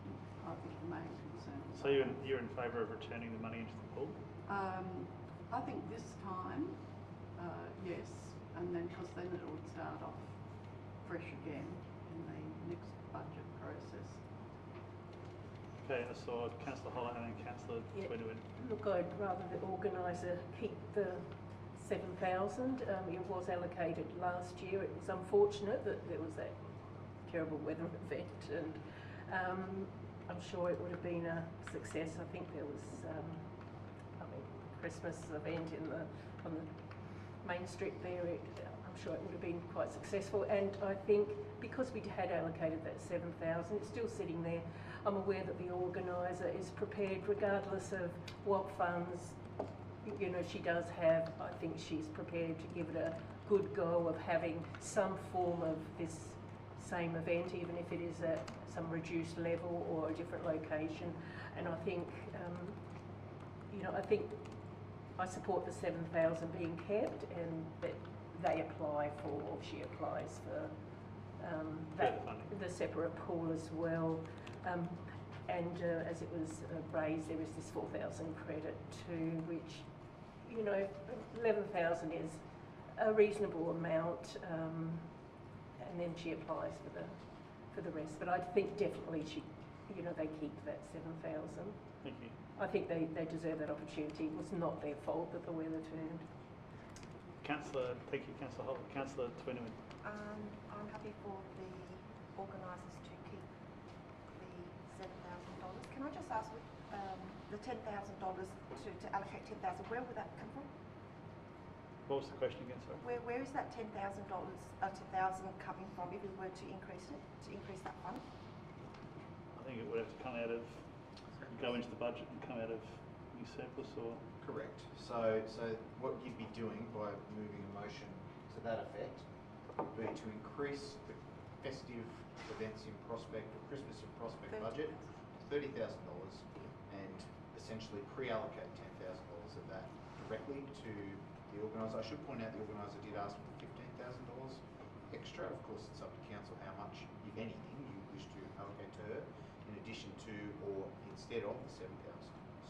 I think, the main concern. So you're in favour of returning the money into the pool? I think this time, yes, and then, because then it would start off fresh again in the next budget process. Okay, I saw Councillor Hollow and then Councillor Yeah. Twinwin. Look, I'd rather the organiser keep the 7,000. It was allocated last year. It was unfortunate that there was that terrible weather event, and I'm sure it would have been a success. I think there was a Christmas event on the main strip there. I'm sure it would have been quite successful, and I think because we had allocated that 7,000, it's still sitting there. I'm aware that the organiser is prepared, regardless of what funds, you know, she does have. I think she's prepared to give it a good go of having some form of this same event, even if it is at some reduced level or a different location. And I think, you know, I support the 7,000 being kept, and that they apply for, or she applies for the separate pool as well. And as it was raised, there is this 4,000 credit too, which, you know, 11,000 is a reasonable amount, and then she applies for the rest. But I think definitely they keep that 7,000. Thank you. I think they deserve that opportunity. It was not their fault that the weather turned. Thank you, Councillor Hollow. Councillor Twinwin. I'm happy for the organisers to keep the $7,000. Can I just ask, the $10,000 to allocate 10,000, where would that come from? What was the question again, sorry? Where is that $10,000, 10,000 coming from if we were to increase that fund? I think it would have to come out of, go into the budget and come out of new surplus, or? Correct. So what you'd be doing by moving a motion to that effect would be to increase the festive events in Prospect, or Christmas in Prospect budget to $30,000, and essentially pre-allocate $10,000 of that directly to the organiser. I should point out the organiser did ask for $15,000 extra. Of course, it's up to council how much, if anything, you wish to allocate to her, in addition to or instead of the 7,000.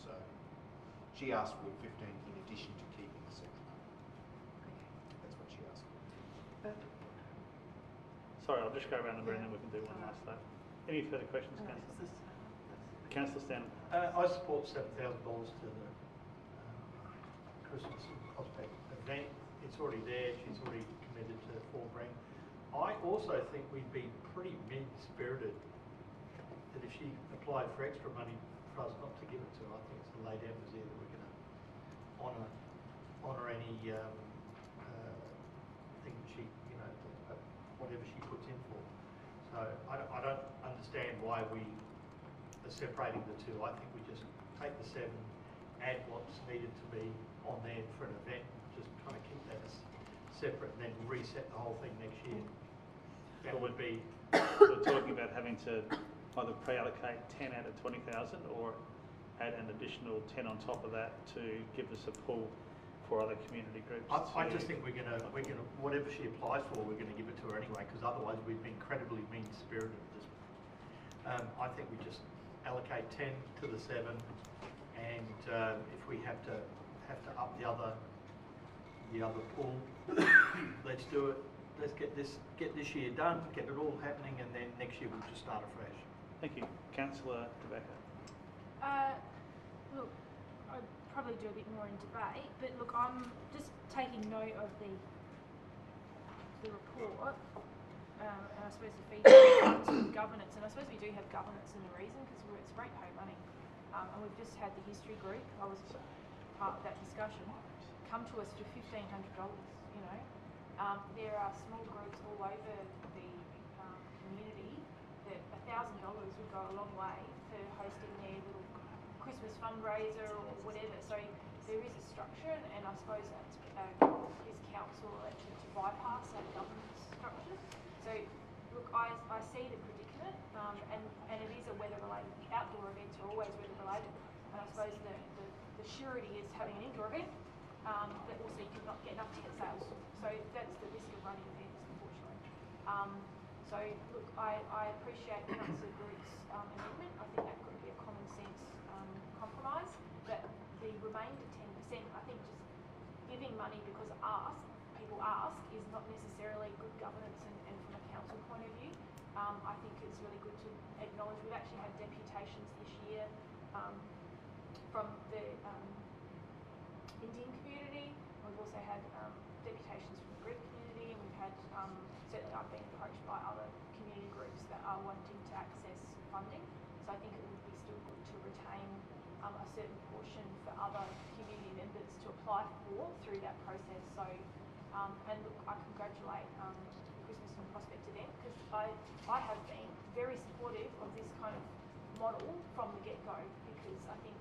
So she asked for 15 in addition to keeping the 7. That's what she asked for. Sorry, I'll just go around the room and we can do one last vote. Any further questions, Councillor? Councillor Stanton. I support $7,000 to the Christmas Prospect event. It's already there. She's already committed to Fallbring. I also think we'd be pretty mean-spirited that if she applied for extra money for us not to give it to her. I think it's a late effort here that we're going to honour any thing she, whatever she puts in for. So I don't understand why we are separating the two. I think we just take the 7, add what's needed to be on there for an event, just kind of keep that as separate, and then reset the whole thing next year. That would be. We're talking about having to either pre-allocate 10 out of 20,000 or add an additional 10 on top of that to give us a pool for other community groups. I just think we're gonna whatever she applies for, we're gonna give it to her anyway, because otherwise we'd be incredibly mean-spirited at this point. I think we just allocate 10 to the 7, and if we have to up the other pool, let's do it. Let's get this year done, get it all happening, and then next year we'll just start afresh. Thank you. Councillor Rebecca. Look, I'd probably do a bit more in debate, but look, I'm just taking note of the report, and I suppose the feedback to governance, and I suppose we do have governance in the reason because it's ratepayer money, and we've just had the history group. I was part of that discussion. Come to us for $1,500. There are small groups all over the community that $1,000 would go a long way for hosting their little Christmas fundraiser or whatever. So there is a structure, and I suppose that's is council elected to bypass that governance structure. So look, I see the predicament, and it is a weather related. The outdoor events are always weather related, and I suppose the surety is having an indoor event, but also you could not get enough ticket sales. So that's the risk of running events, unfortunately. So look, I appreciate Councillor Groot's amendment. I think that could be a common sense compromise. But the remainder 10%, I think just giving money because people ask is not necessarily good governance and from a council point of view. I think it's really good to acknowledge. We've actually had deputations this year from the Indian community. We've also had deputations from the Greek community, and we've had, certainly I've been approached by other community groups that are wanting to access funding. So I think it would be still good to retain a certain portion for other community members to apply for through that process. So, and look, I congratulate Christmas and Prospect event, because I have been very supportive of this kind of model from the get-go, because I think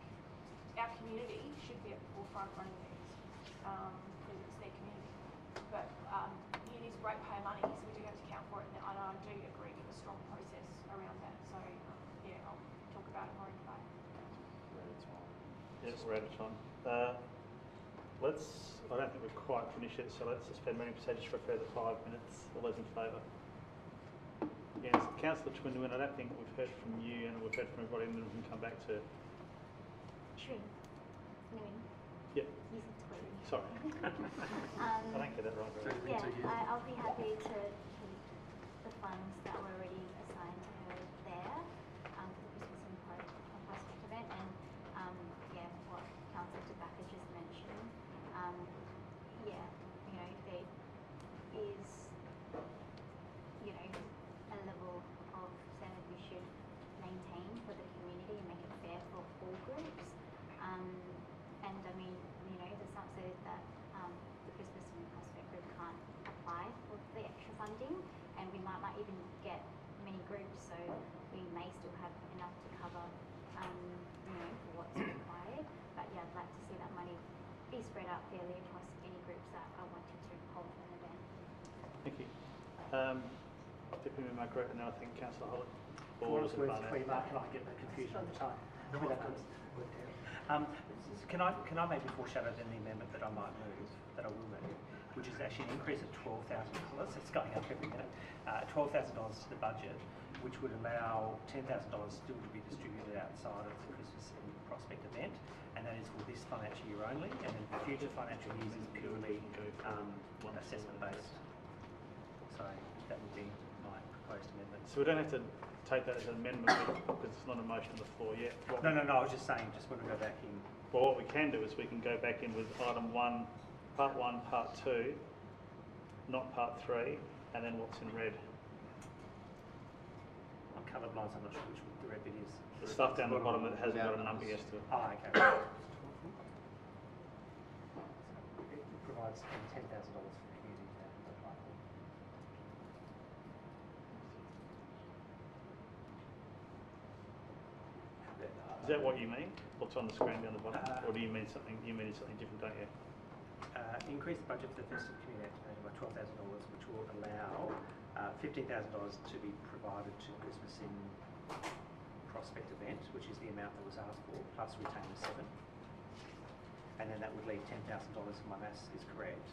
our community should be at the forefront running these, because it's their community. But unis ratepayer money, so we do have to count for it, and I do agree with a strong process around that. So yeah, I'll talk about it more in debate. Yes, we're out of time. I don't think we've quite finished it, so let's suspend meeting procedures for a further 5 minutes. All those in favour? Yes, Councillor Twindwin, I don't think we've heard from you, and we've heard from everybody, and then we can come back to... Shreen. Nwin. Yep. You said Twin. Sorry. I don't get that right. Really. Yeah, I'll be happy to keep the funds that were already assigned to her there for the Christmas and Prospect event, and yeah, what Councillor Tobacco just mentioned. Yeah, you know, there is, you know, a level of standard we should maintain for the community and make it fair for all groups. And I mean, you know, there's not so that the Christmas and Prospect group can't apply for the extra funding, and we might not even get many groups, so we may still have enough to cover, you know, for what's required. But yeah, I'd like to see that money be spread out fairly across any groups that are wanting to hold an event. Thank you. Deputy Mayor Group, and then I think Councillor Hollett. Can I get that confusion at the time? Can I maybe foreshadow then the amendment that I might move, that I will move, which is actually an increase of $12,000. It's going up every minute. $12,000 to the budget, which would allow $10,000 still to be distributed outside of the Christmas and Prospect event, and that is for this financial year only, and then for future financial years is purely assessment based. So that would be my proposed amendment. So we don't have to take that as an amendment because it's not a motion on the floor yet. No, I was just saying, just want to go back in. Well, what we can do is we can go back in with item 1, part 1, part 2, not part 3, and then what's in red. I'm colourblind, so I'm not sure which the red bit is. The stuff down the bottom that hasn't got a number yes to it. Oh, okay. It provides $10,000 for the community to apply for. Is that what you mean? What's on the screen down the bottom? Or do you mean something? You mean something different, don't you? Increase the budget for the festive community activity by $12,000, which will allow $15,000 to be provided to the Christmas in Prospect event, which is the amount that was asked for, plus retain the 7. And then that would leave $10,000, if my maths is correct,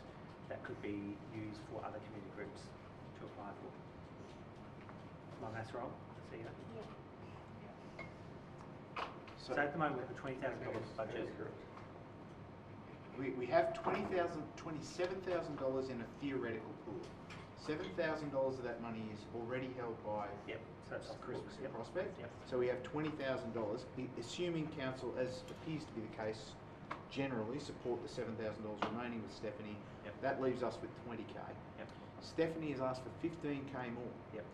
that could be used for other community groups to apply for. Is my maths wrong? See that? Yeah. So at the moment we have a $20,000 budget. We have $27,000 in a theoretical pool. $7,000 of that money is already held by so that's Christmas and Prospect. Yep. So we have $20,000, assuming council, as appears to be the case, generally support the $7,000 remaining with Stephanie. Yep. That leaves us with 20k. Yep. Stephanie has asked for 15k more. Yep.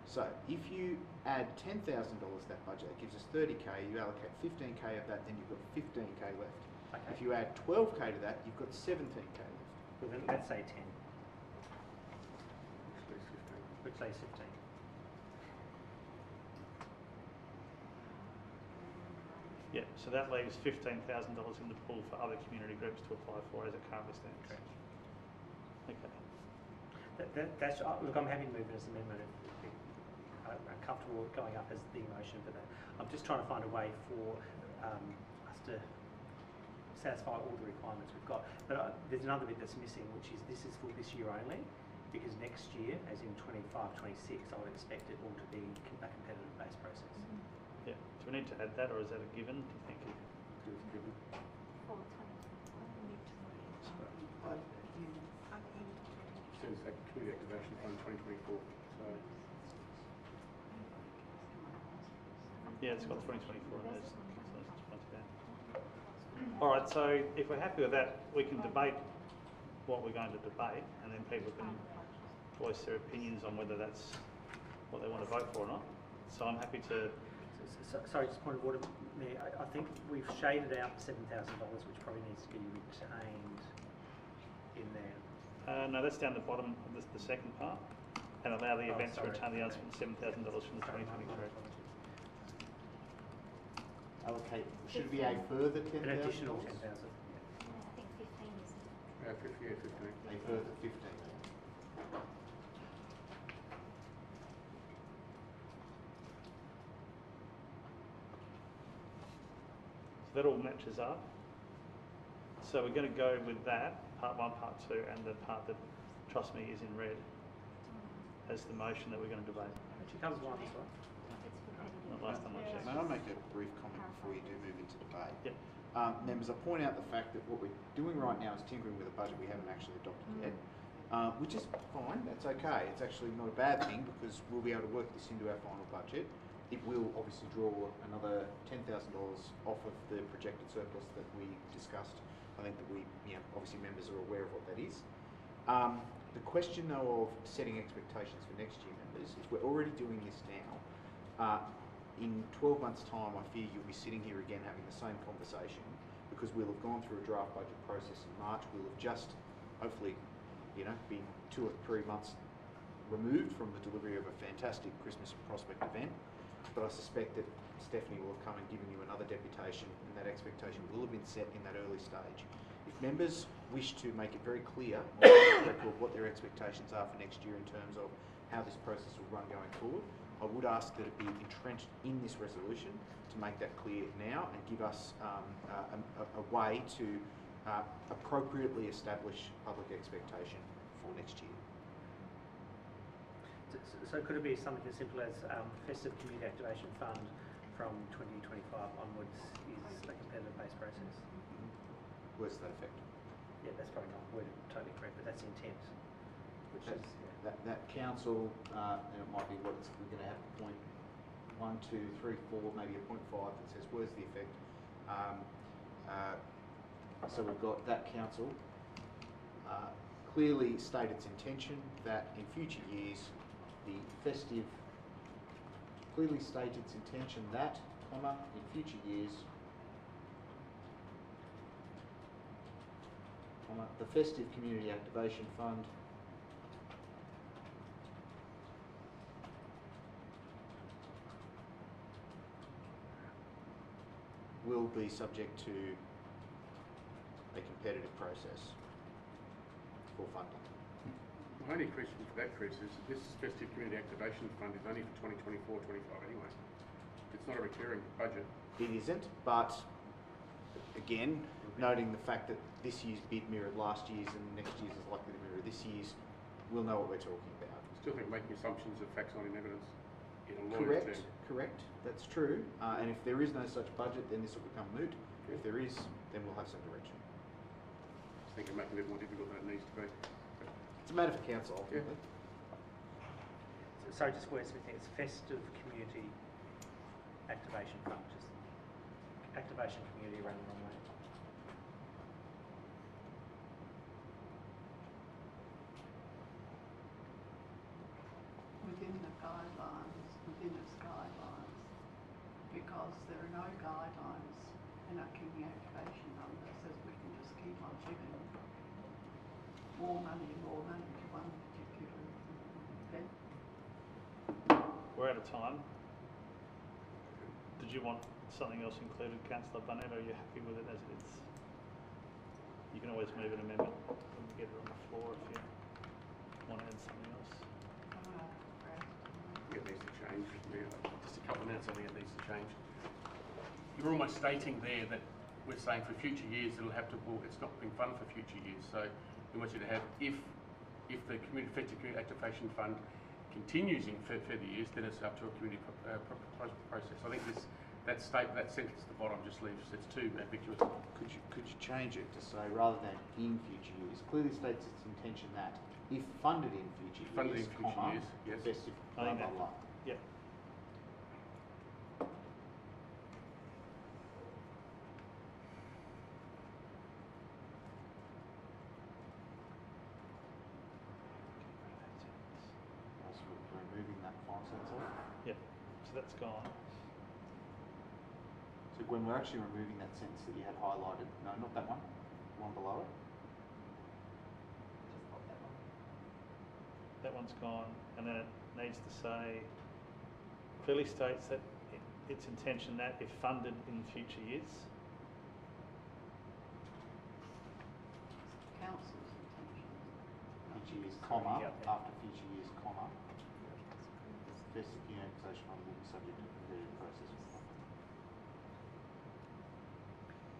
So if you add $10,000 to that budget, it gives us 30k. You allocate 15k of that, then you've got 15k left. Okay. If you add 12k to that, you've got 17k left. Well, then let's say 10. Let's say 15. Yeah, so that leaves $15,000 in the pool for other community groups to apply for as it currently stands. Correct. Okay. That's, look, I'm happy to move it as an amendment if I'm comfortable going up as the motion for that. I'm just trying to find a way for us to satisfy all the requirements we've got. But there's another bit that's missing, which is this is for this year only, because next year, as in 25-26, I would expect it all to be a competitive-based process. Yeah. Do we need to add that, or is that a given? Do you think? Do it given. For 2024. Says community activation fund 2024. So Yeah, it's got 2024 in there. So it's pointed out. All right, so if we're happy with that, we can debate what we're going to debate, and then people can voice their opinions on whether that's what they want to vote for or not. So I'm happy to. Sorry, just point of order, Mayor. I think we've shaded out $7,000, which probably needs to be retained in there. No, that's down the bottom of the second part, and allow the event to retain the others from $7,000 from the 2023. Okay, should it be a further $10,000? An additional 10,000. I think 15 is. 15. A further 15. So that all matches up. So we're going to go with that, part 1, part 2, and the part that, trust me, is in red as the motion that we're going to debate. Actually comes one as well. Not last time I checked. May I make a brief comment before you do move into debate? Yep. Members, I point out the fact that what we're doing right now is tinkering with a budget we haven't actually adopted yet, which is fine, that's okay. It's actually not a bad thing because we'll be able to work this into our final budget. It will obviously draw another $10,000 off of the projected surplus that we discussed. I think that obviously members are aware of what that is. The question though of setting expectations for next year, members, is we're already doing this now. In 12 months' time, I fear you'll be sitting here again having the same conversation because we'll have gone through a draft budget process in March. We'll have just, hopefully, been 2 or 3 months removed from the delivery of a fantastic Christmas prospect event. But I suspect that Stephanie will have come and given you another deputation, and that expectation will have been set in that early stage. If members wish to make it very clear on the record what their expectations are for next year in terms of how this process will run going forward, I would ask that it be entrenched in this resolution to make that clear now and give us a way to appropriately establish public expectation for next year. So could it be something as simple as Festive Community Activation Fund from 2025 onwards is a competitive-based process? Words to that effect. Yeah, that's probably not worded totally correct, but that's the intent. Which is, that council, and it might be what we're going to have a point 1, 2, 3, 4, maybe a point 5 that says where's the effect. So we've got that council clearly state its intention that in future years the festive clearly state its intention that, comma, in future years, comma, the Festive Community Activation Fund will be subject to a competitive process for funding. My only question for that, Chris, is this Festive Community Activation Fund is only for 2024-25 anyway. It's not a recurring budget. It isn't, but again, noting the fact that this year's bid mirrored last year's and next year's is likely to mirror this year's, we'll know what we're talking about. I still think making assumptions of facts not in evidence in a lawyer term. Correct, that's true. And if there is no such budget, then this will become moot. If there is, then we'll have some direction. I think it'll make it a bit more difficult than it needs to be. It's a matter for council, ultimately. sorry, just words with me. It's Festive Community Activation Fund. Just activation community around the wrong way. Within its guidelines, because there are no guidelines in our community activation fund that says we can just keep on giving more money to one particular event. We're out of time. Did you want something else included, Councillor Bunnett, or are you happy with it as it is? You can always move an amendment and get it on the floor if you want to add something else. It needs to change. Just a couple of minutes, I think it needs to change. You're almost stating there that we're saying for future years it'll have to, well, it's not being funded for future years. So we want you to have, if the Festive Community Activation Fund continues in further years, then it's up to a community process. I think that sentence at the bottom just leaves, it's too ambiguous. Could you change it to say, rather than in future years, clearly states its intention that if funded in future years, yes. Festive, I think that, blah. yeah. So that's gone. So Gwen, we're actually removing that sentence that you had highlighted. No, not that one. One below it. Just pop that one. That one's gone, and then it needs to say, clearly states that its intention that if funded in future years. Council's intention. Future years, comma, Yep. after future years, comma. First unionisation fund will be subject to competitive process.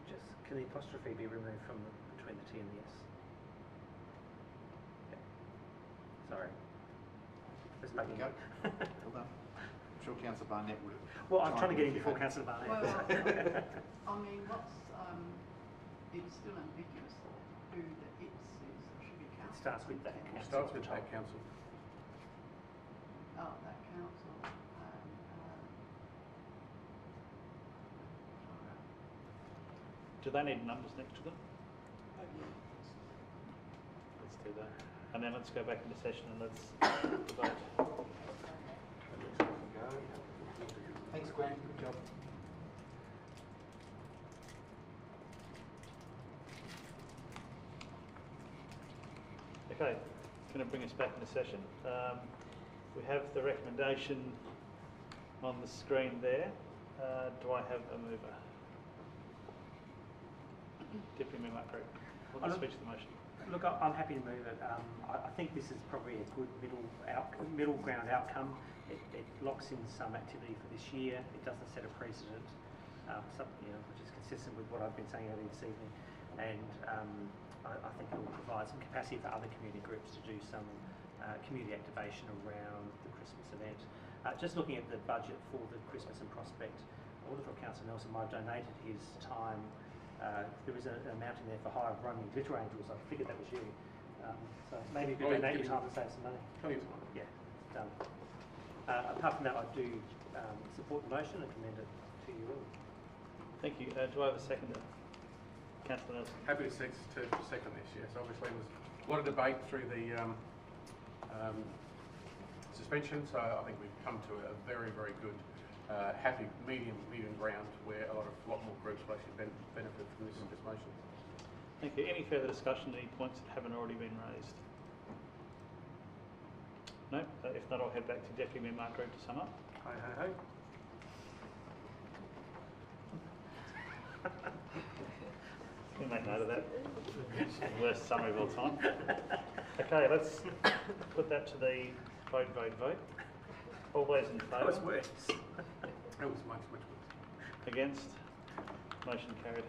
Just, can the apostrophe be removed from between the T and the S? Yeah. Sorry. Just making Go. it. Well done. I'm sure Councillor Barnett would have. Well, I'm trying to get in if you before had- Councillor Barnett. Well, I mean, it's still ambiguous who the "it's" is. It should be council. It starts with that It council. starts with that council. Oh, that council. Do they need numbers next to them? Let's do that. And then let's go back into session and let's debate. Thanks, Gwen. Good job. Okay, going to bring us back into session. We have the recommendation on the screen there. Do I have a mover? Deputy Mayor Mark Creek, what is the speech of the motion? Look, I'm happy to move it. I think this is probably a good middle ground outcome. It locks in some activity for this year. It doesn't set a precedent, which is consistent with what I've been saying earlier this evening. And I think it will provide some capacity for other community groups to do some community activation around the Christmas event. Just looking at the budget for the Christmas and Prospect, I would have thought Councillor Nelson might have donated his time. There is an amount in there for hire of roaming glitter angels. I figured that was you. So maybe you could donate your time to save some money. Plenty of time. Yeah, done. Apart from that, I do support the motion and commend it to you all. Thank you. Do I have a seconder? Councillor Nelson. Happy to second this, yes. Obviously, there was a lot of debate through the suspension, so I think we've come to a very, very good, happy medium ground where a lot more groups will actually benefit from this motion. Thank you. Any further discussion, any points that haven't already been raised? No? If not, I'll head back to Deputy Mayor Mark Creek to sum up. Ho, ho, ho. We'll make note of that. Worst summary of all time. Okay, let's put that to the vote. All those in favour? That was worse. It was much worse. Against? Motion carried.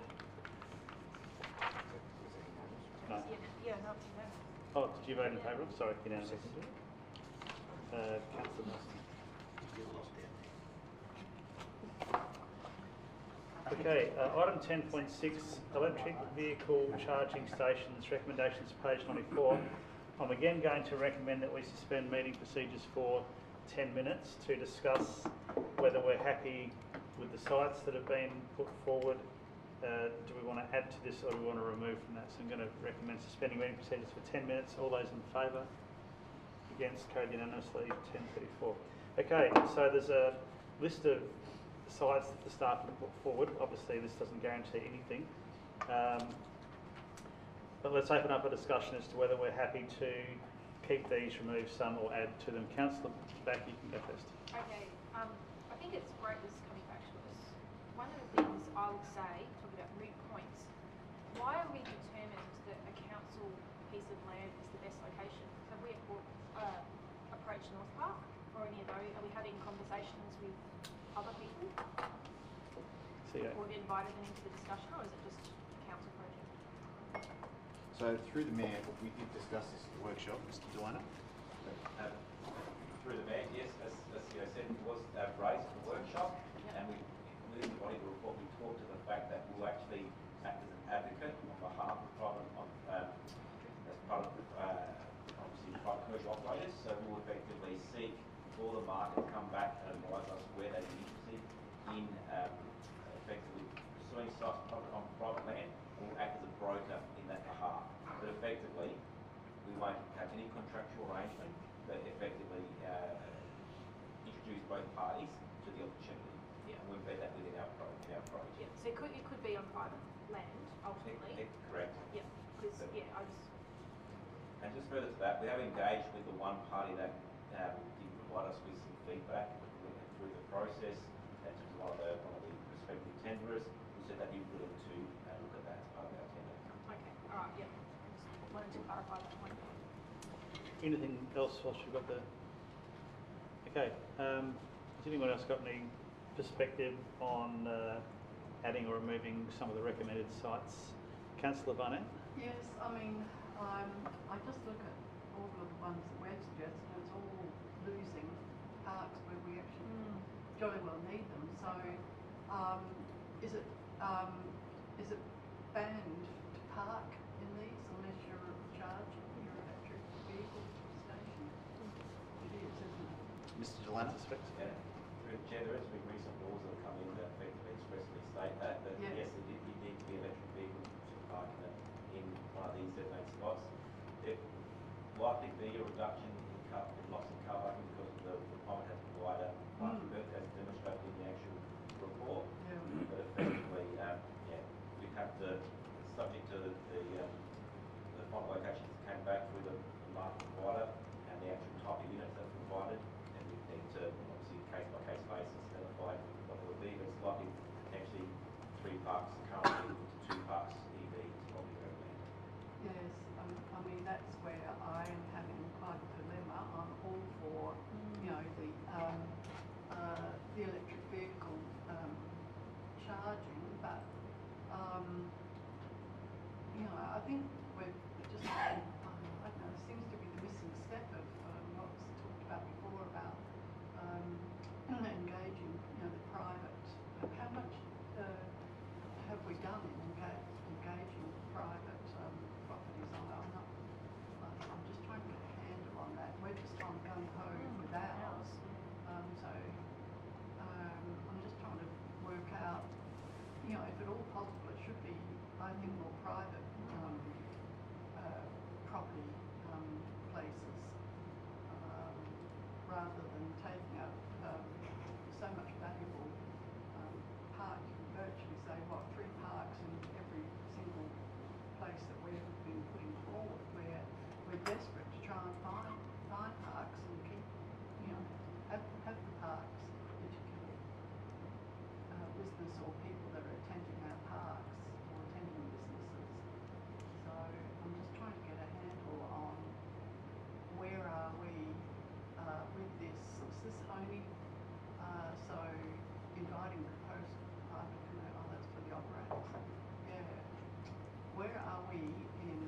No. Yeah, no, Oh, did you vote in favour of? Sorry, unanimous. Councillor Nelson. Okay, item 10.6, electric vehicle charging stations, recommendations, page 94. I'm again going to recommend that we suspend meeting procedures for 10 minutes to discuss whether we're happy with the sites that have been put forward. Do we want to add to this or do we want to remove from that? So I'm going to recommend suspending meeting procedures for 10 minutes. All those in favour? Against? Carried unanimously. 10:34. Okay, so there's a list of sites that the staff have put forward. Obviously, this doesn't guarantee anything. But let's open up a discussion as to whether we're happy to keep these, remove some, or add to them. Councillor Back, you can go first. Okay, I think it's great this is coming back to us. One of the things I would say, talking about moot points, why are we determined that a council piece of land is the best location? Have we approached North Park or any of those? Are we having conversations with other people? So, yeah. Or have invited them into the discussion, or is it just a council project? So through the Mayor, we did discuss this at the workshop, Mr. Delano. Through the Mayor, yes, as Theo said, it was raised at the workshop, and we included in the body of the report, we talked to the fact that we'll actually act as an advocate on behalf of as part of obviously private commercial operators, so we'll effectively seek all the market to come back and advise us where they're interested in effectively pursuing sites on private land. We'll act as a broker in that behalf, but effectively we won't have any contractual arrangement, but effectively introduce both parties to to the opportunity. Yeah. And we embed that within our project. Yeah, so it could be on private land ultimately. Correct. Yeah, because I just. And just further to that, we have engaged with the one party that did provide us with some feedback through the process. That's one of the prospective tenderers who said that he was willing to look at that as part of our tender. Okay, all right, yeah. Just wanted to clarify that point. Anything else whilst you've got the... Okay, has anyone else got any perspective on adding or removing some of the recommended sites? Councillor Barnett? Yes, I mean, I just look at all of the ones that we've suggested, it's all losing parks where we actually jolly well need them. So, is it banned to park in these unless you're charging your electric vehicle station? It is, isn't it? Mr. Delano? Yeah. Through the chair, there has been recent laws that have come in that effectively expressly state that yes, you need to be electric vehicle to park in one of these designated spots. There likely be a reduction in loss of car parking because the requirement has a wider parking berth as demonstrated in the actual report. Yeah. But effectively, we have to, subject to the final locations that came back with the market provider and the actual type of units that are provided, and we need to obviously case by case basis identify what it would be, but it's likely potentially 3 parks currently to 2 parks EV is probably recommended. Yes, I mean, that's where I am having quite a dilemma. I'm all for, you know, the electric vehicle charging, but, you know, I think we're just, I don't know, seems to be the missing step of what was talked about before about engaging, you know, the private. How much have we done in engaging private properties? I'm just trying to get a handle on that. We're just on gung-ho with ours. I'm just trying to work out, you know, if at all possible, it should be, I think, more private property places rather than taking up so much valuable park. You can virtually say, what, 3 parks in every single place that we've been putting forward, where we're desperate to try and find parks and keep, you know, have the parks, particularly business or people that are attending our parks or attending businesses. So I'm just trying to get a handle on where are we with this. Is this only so inviting proposed private commercial? Oh, that's for the operators. Yeah. Where are we in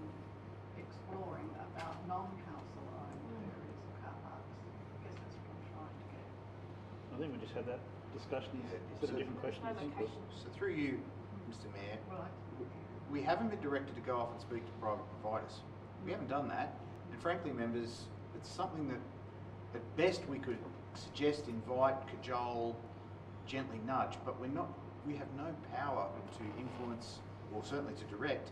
exploring about non-council owned areas of car parks? I guess that's what I'm trying to get. I think we just had that discussion. Is that a different question, you think? So through you, Mr. Mayor, Well, we haven't been directed to go off and speak to private providers. We haven't done that, and frankly, members, it's something that at best we could suggest, invite, cajole, gently nudge, but we have no power to influence or certainly to direct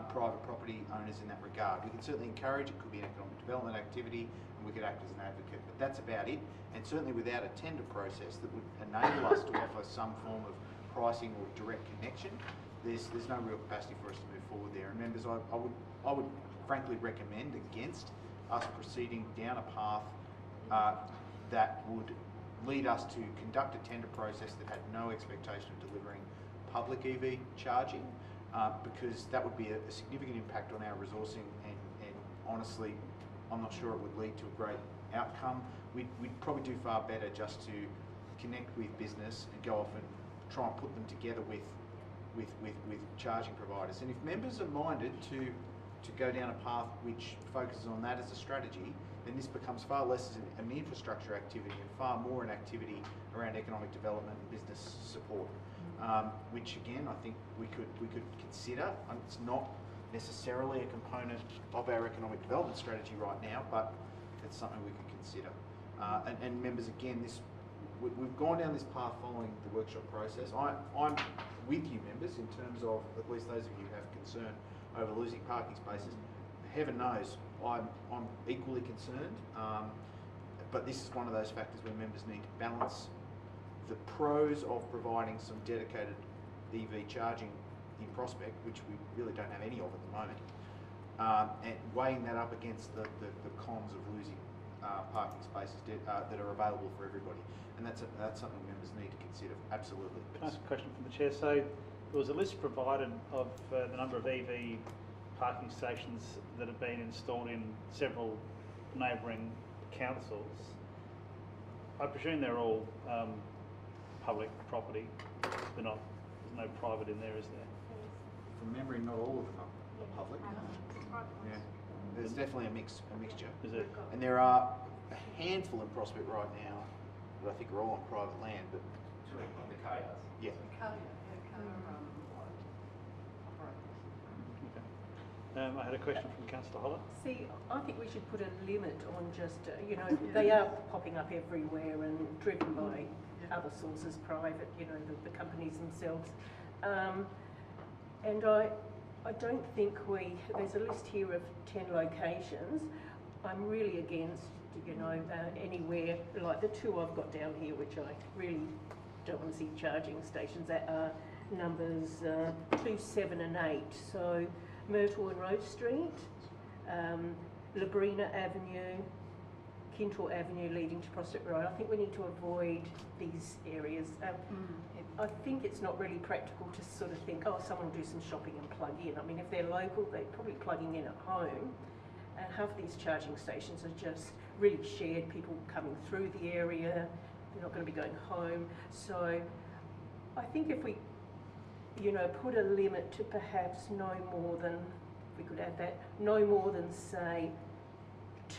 private property owners in that regard. We can certainly encourage, it could be an economic development activity, and we could act as an advocate, but that's about it, and certainly without a tender process that would enable us to offer some form of pricing or direct connection, there's no real capacity for us to move forward there. And members, I would frankly recommend against us proceeding down a path that would lead us to conduct a tender process that had no expectation of delivering public EV charging, because that would be a significant impact on our resourcing, and honestly, I'm not sure it would lead to a great outcome. We'd probably do far better just to connect with business and go off and try and put them together with charging providers. And if members are minded to go down a path which focuses on that as a strategy, then this becomes far less an infrastructure activity and far more an activity around economic development and business support, which again I think we could consider. It's not necessarily a component of our economic development strategy right now, but it's something we could consider. And members, again, we've gone down this path following the workshop process. I'm with you, members, in terms of at least those of you who have concern over losing parking spaces. Heaven knows I'm equally concerned, but this is one of those factors where members need to balance the pros of providing some dedicated EV charging in Prospect, which we really don't have any of at the moment, and weighing that up against the cons of losing parking spaces that are available for everybody. And that's something members need to consider, absolutely. Can I ask a question from the Chair? So there was a list provided of the number of EV parking stations that have been installed in several neighbouring councils. I presume they're all public property. There's no private in there, is there? From memory, not all of them are public. Yeah. There's definitely a mixture. Is it? And there are a handful in Prospect right now that I think are all on private land, but The cars. yeah. I had a question from Councillor Holler. See, I think we should put a limit on just, you know, they are popping up everywhere and driven by other sources, private, you know, the companies themselves. And I don't think there's a list here of 10 locations. I'm really against, you know, anywhere, like the two I've got down here, which I really don't want to see charging stations, that are numbers 2, 7 and 8. So Myrtle and Rose Street, Labrina Avenue, Kintor Avenue leading to Prospect Road. I think we need to avoid these areas. I think it's not really practical to sort of think, oh, someone will do some shopping and plug in. I mean, if they're local, they're probably plugging in at home. And half of these charging stations are just really shared, people coming through the area, they're not going to be going home. So I think if we, you know, put a limit to perhaps no more than, we could add that, no more than say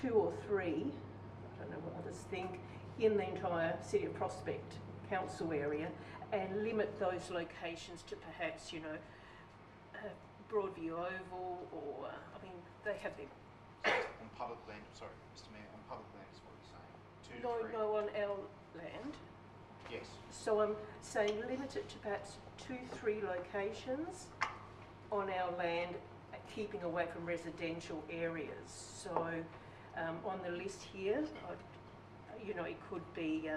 2 or 3, I don't know what others think, in the entire City of Prospect council area, and limit those locations to perhaps, you know, Broadview Oval, or, I mean, they have their... On public land, sorry, Mr Mayor, on public land is what you're saying. 2 to 3. No, on our land. Yes. So I'm saying limit it to perhaps 2, 3 locations on our land, keeping away from residential areas. So on the list here, you know, it could be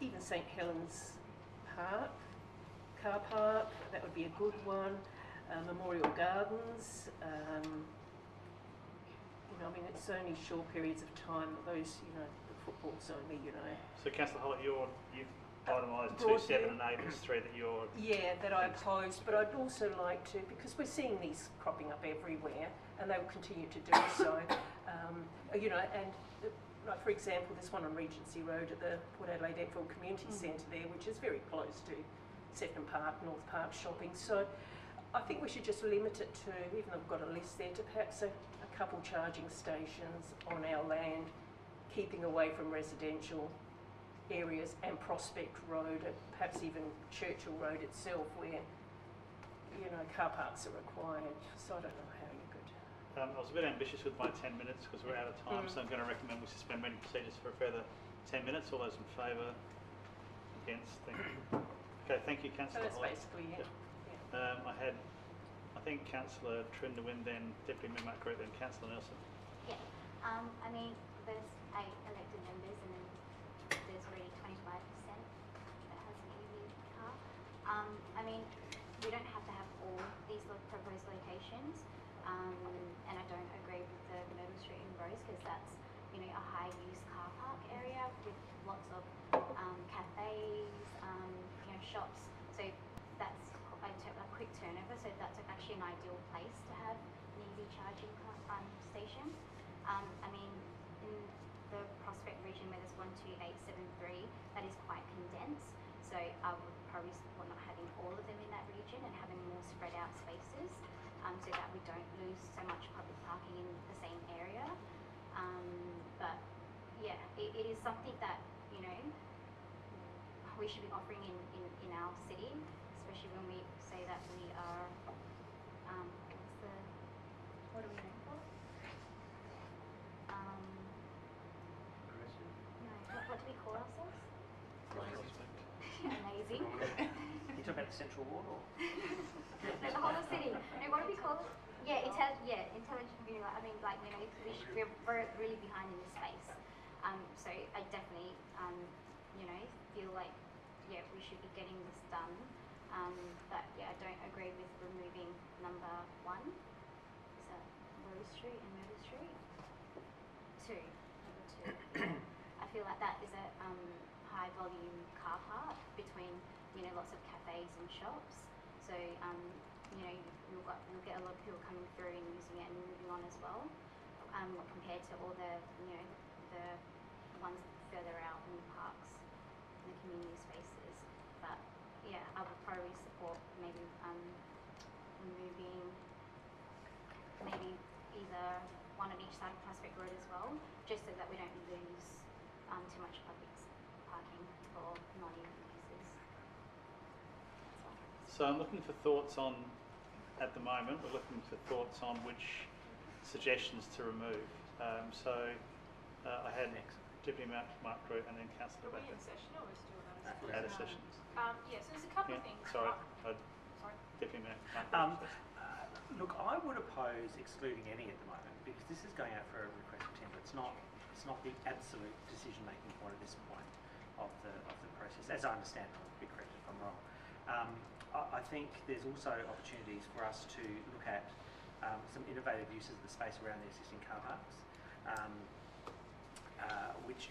even St Helens Park, car park, that would be a good one. Memorial Gardens, you know, I mean, it's only short periods of time that those, you know, the football's only, you know. So Councillor Holler, you've itemised 2, 7 and 8 as 3 that you're... Yeah, that I oppose, but I'd also like to, because we're seeing these cropping up everywhere, and they will continue to do so, you know, and like for example, there's one on Regency Road at the Port Adelaide Enfield Community Centre there, which is very close to Sefton Park, North Park shopping. So I think we should just limit it to, even though we've got a list there, to perhaps a couple charging stations on our land, keeping away from residential areas, and Prospect Road, perhaps even Churchill Road itself, where, you know, car parks are required. So I don't know how you could... I was a bit ambitious with my 10 minutes because we're out of time, so I'm going to recommend we suspend meeting procedures for a further 10 minutes. All those in favour? Against? Thank you. Okay, thank you, Councillor So that's Holler. basically it. I think Councillor Trindawin, then Deputy Mayor Mark Groot, then Councillor Nelson. Yeah, I mean, there's 8 elected members and then there's already 25% that has an EV car. I mean, we don't have to have all these proposed locations, and I don't agree with the Myrtle Street and Rose, because that's, you know, a high-use car park area with lots of cafes, you know, shops. So that's a quick turnover. So that's actually an ideal place to have an EV charging station. I mean, in the Prospect region where there's 1, 2, 8, 7, 3, that is quite condensed. So I would probably support not having all of them in that region and having more spread out spaces, so that we don't lose so much public parking in the same area. But yeah, it is something that, you know, we should be offering in our city, especially when we say that we are, what are we known for? No, what do we call ourselves? Amazing. You talking about the Central Ward or? No, the whole of city. No, what do we call it? Yeah, intelligent community. I mean, like, you know, we're really behind in this space. So I definitely, you know, feel like, yeah, we should be getting this done. But yeah, I don't agree with removing number 1. Is that Rose Street and Murder Street? 2, number 2. Yeah. I feel like that is a high volume car park between, you know, lots of cafes and shops. So, you know, you'll get a lot of people coming through and using it and moving on as well, compared to all the, you know, the ones further out in the parks and the community spaces. But yeah, I would probably support maybe removing maybe either one on each side of Prospect Road as well, just so that we don't lose too much public parking for non-EV users. So I'm looking for thoughts on, at the moment, we're looking for thoughts on which suggestions to remove. I had Deputy Mayor Mark Drew and then Councillor Are we Baker. in session or we're still out We're out of session. Yeah, so there's a couple of things. Sorry, Sorry. Deputy Mayor Mark Drew. Look, I would oppose excluding any at the moment because this is going out for a request for tender. It's not the absolute decision-making point at this point of the process, as I understand it. I'll be corrected if I'm wrong. I think there's also opportunities for us to look at some innovative uses of the space around the existing car parks, which.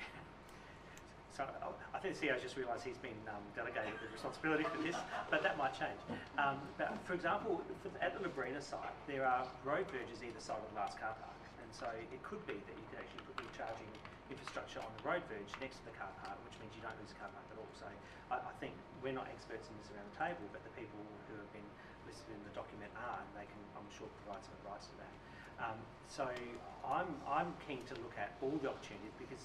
So I think the CEO's just realised he's been delegated the responsibility for this, but that might change. But for example, at the Labrina site, there are road verges either side of the last car park, and so it could be that you could actually put your charging infrastructure on the road verge next to the car park, which means you don't lose the car park at all. So I think we're not experts in this around the table, but the people who have been listed in the document are, and they can, I'm sure, provide some advice to that. So I'm keen to look at all the opportunities because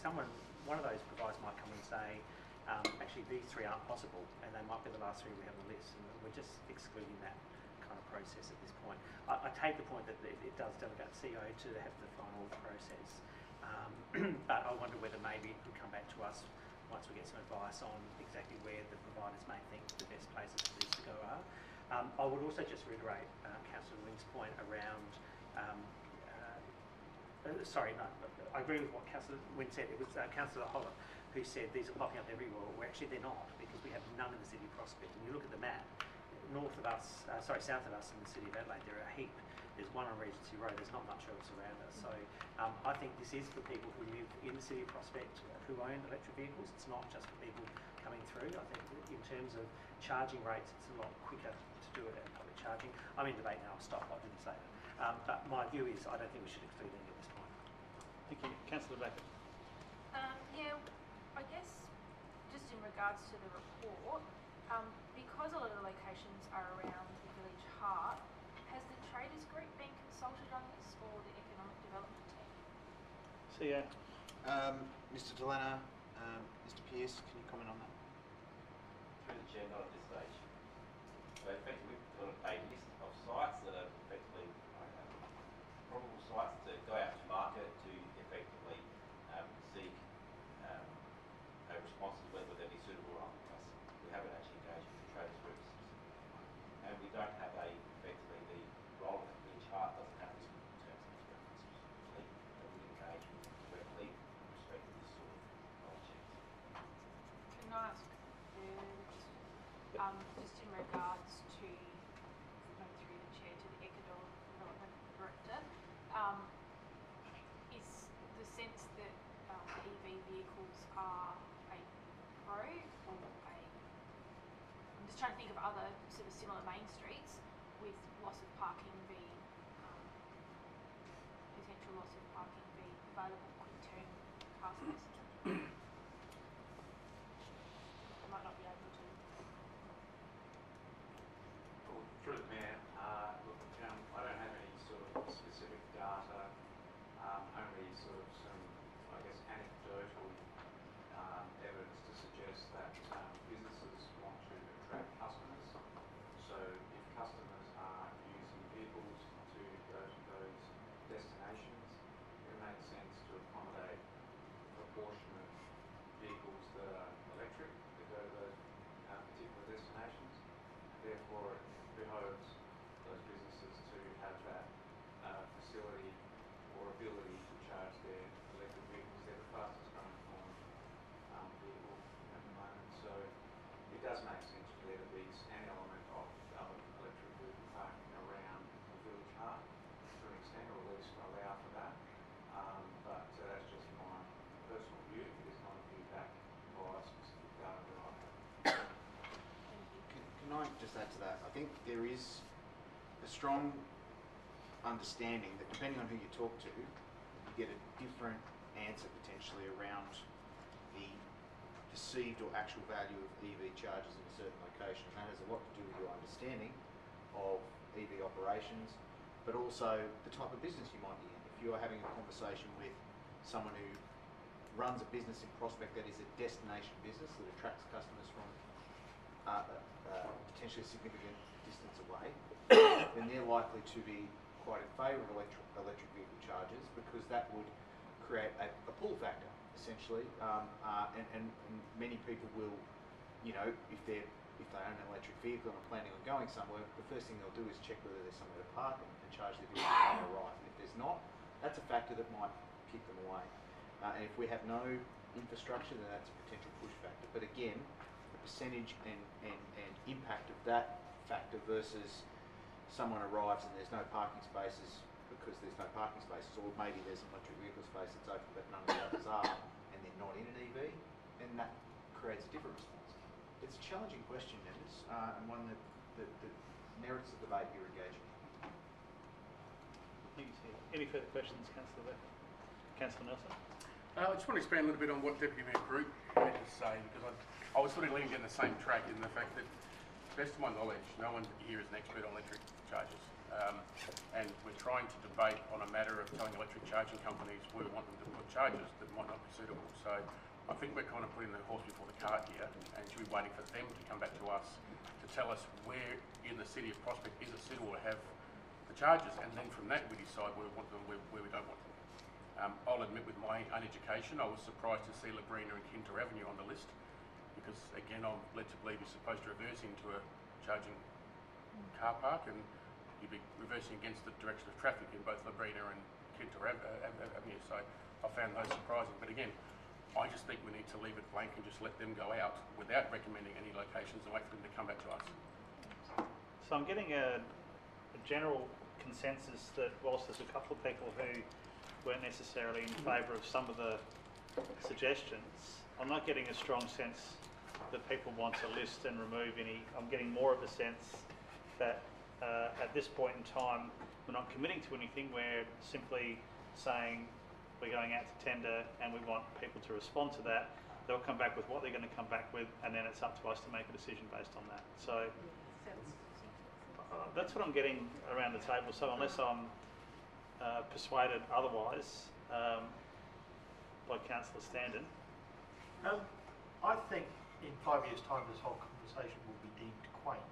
one of those providers might come and say, actually these 3 aren't possible, and they might be the last 3 we have on the list, and we're just excluding that kind of process at this point. I take the point that it does delegate the CEO to have the final process, but I wonder whether maybe it could come back to us once we get some advice on exactly where the providers may think the best places for this to go are. I would also just reiterate Councillor Wynn's point around I agree with what Councillor Wynn said. It was Councillor Holler who said these are popping up everywhere. Well, actually they're not, because we have none in the city of Prospect. And you look at the map, south of us in the city of Adelaide, there are a heap. There's one on Regency Road. There's not much else around us. So I think this is for people who live in the city of Prospect who own electric vehicles. It's not just for people coming through. I think in terms of charging rates, it's a lot quicker to do it at public charging. I'm in debate now. Stop. I didn't say that. But my view is I don't think we should exclude any at this point. Thank you. Councillor Baker. Yeah, I guess just in regards to the report, because a lot of the locations are around the village heart, has the traders group been consulted on this, or the economic development team? CEO. Mr. Delana, Mr. Pearce, can you comment on that? Through the chair, not at this stage. So effectively, we've got a list of sites that are effectively probable sites to go out to market to effectively seek a response to whether they'd be suitable or not. Because we haven't actually engaged with the traders groups, and we don't have effectively the role that each heart doesn't have this in terms of its reference fleet that we engage with directly with respect to this sort of opportunities. Can I ask just in regards to, going through the chair to the economic development director, is the sense that EV vehicles are a pro or I'm just trying to think of other sort of similar main streets with loss of parking being, potential loss of parking being available quick turn car spaces. I might not be able to. Well, through the Mayor, look, I don't have any sort of specific data, only sort of some, I guess, anecdotal evidence to suggest that businesses want to attract customers. So if customers are using vehicles to go to those destinations, it makes sense to accommodate a proportion of vehicles that are electric that go to those particular destinations. Therefore, it behoves those businesses to have that facility or ability to charge their electric vehicles. They're the fastest growing think there is a strong understanding that depending on who you talk to, you get a different answer potentially around the perceived or actual value of EV chargers in a certain location. And that has a lot to do with your understanding of EV operations, but also the type of business you might be in. If you're having a conversation with someone who runs a business in Prospect that is a destination business that attracts customers from potentially a significant distance away, then they're likely to be quite in favour of electric vehicle chargers, because that would create a pull factor, essentially, and many people will, you know, if they own an electric vehicle and are planning on going somewhere, the first thing they'll do is check whether there's somewhere to park and charge their vehicle when they arrive. And if there's not, that's a factor that might kick them away. And if we have no infrastructure, then that's a potential push factor. But again, the percentage and impact of that factor versus someone arrives and there's no parking spaces because there's no parking spaces, or maybe there's an electric vehicle space that's open but none of the others are, and they're not in an EV, and that creates a different response. It's a challenging question, members, and one that merits the debate you're engaging in. Thank you, Steve. Any further questions, Councillor Becker? Councillor Nelson? I just want to expand a little bit on what Deputy Mayor Group had to say, because I was sort of leaning down the same track in the fact that, to the best of my knowledge, no one here is an expert on electric chargers. And we're trying to debate on a matter of telling electric charging companies where we want them to put chargers that might not be suitable. So I think we're kind of putting the horse before the cart here, and should be waiting for them to come back to us to tell us where in the city of Prospect is it suitable to have the chargers, and then from that we decide where we want them, where we don't want them. I'll admit, with my own education, I was surprised to see Labrina and Kinter Avenue on the list, because again, I'm led to believe you're supposed to reverse into a charging car park, and you'd be reversing against the direction of traffic in both Labrina and Kinter Avenue. So I found those surprising. But again, I just think we need to leave it blank and just let them go out without recommending any locations and wait for them to come back to us. So I'm getting a general consensus that whilst there's a couple of people who weren't necessarily in favour of some of the suggestions, I'm not getting a strong sense that people want to list and remove any. I'm getting more of a sense that at this point in time we're not committing to anything, we're simply saying we're going out to tender and we want people to respond to that. They'll come back with what they're going to come back with, and then it's up to us to make a decision based on that. So that's what I'm getting around the table. So unless I'm persuaded otherwise by Councillor Standen. I think in 5 years' time this whole conversation will be deemed quaint,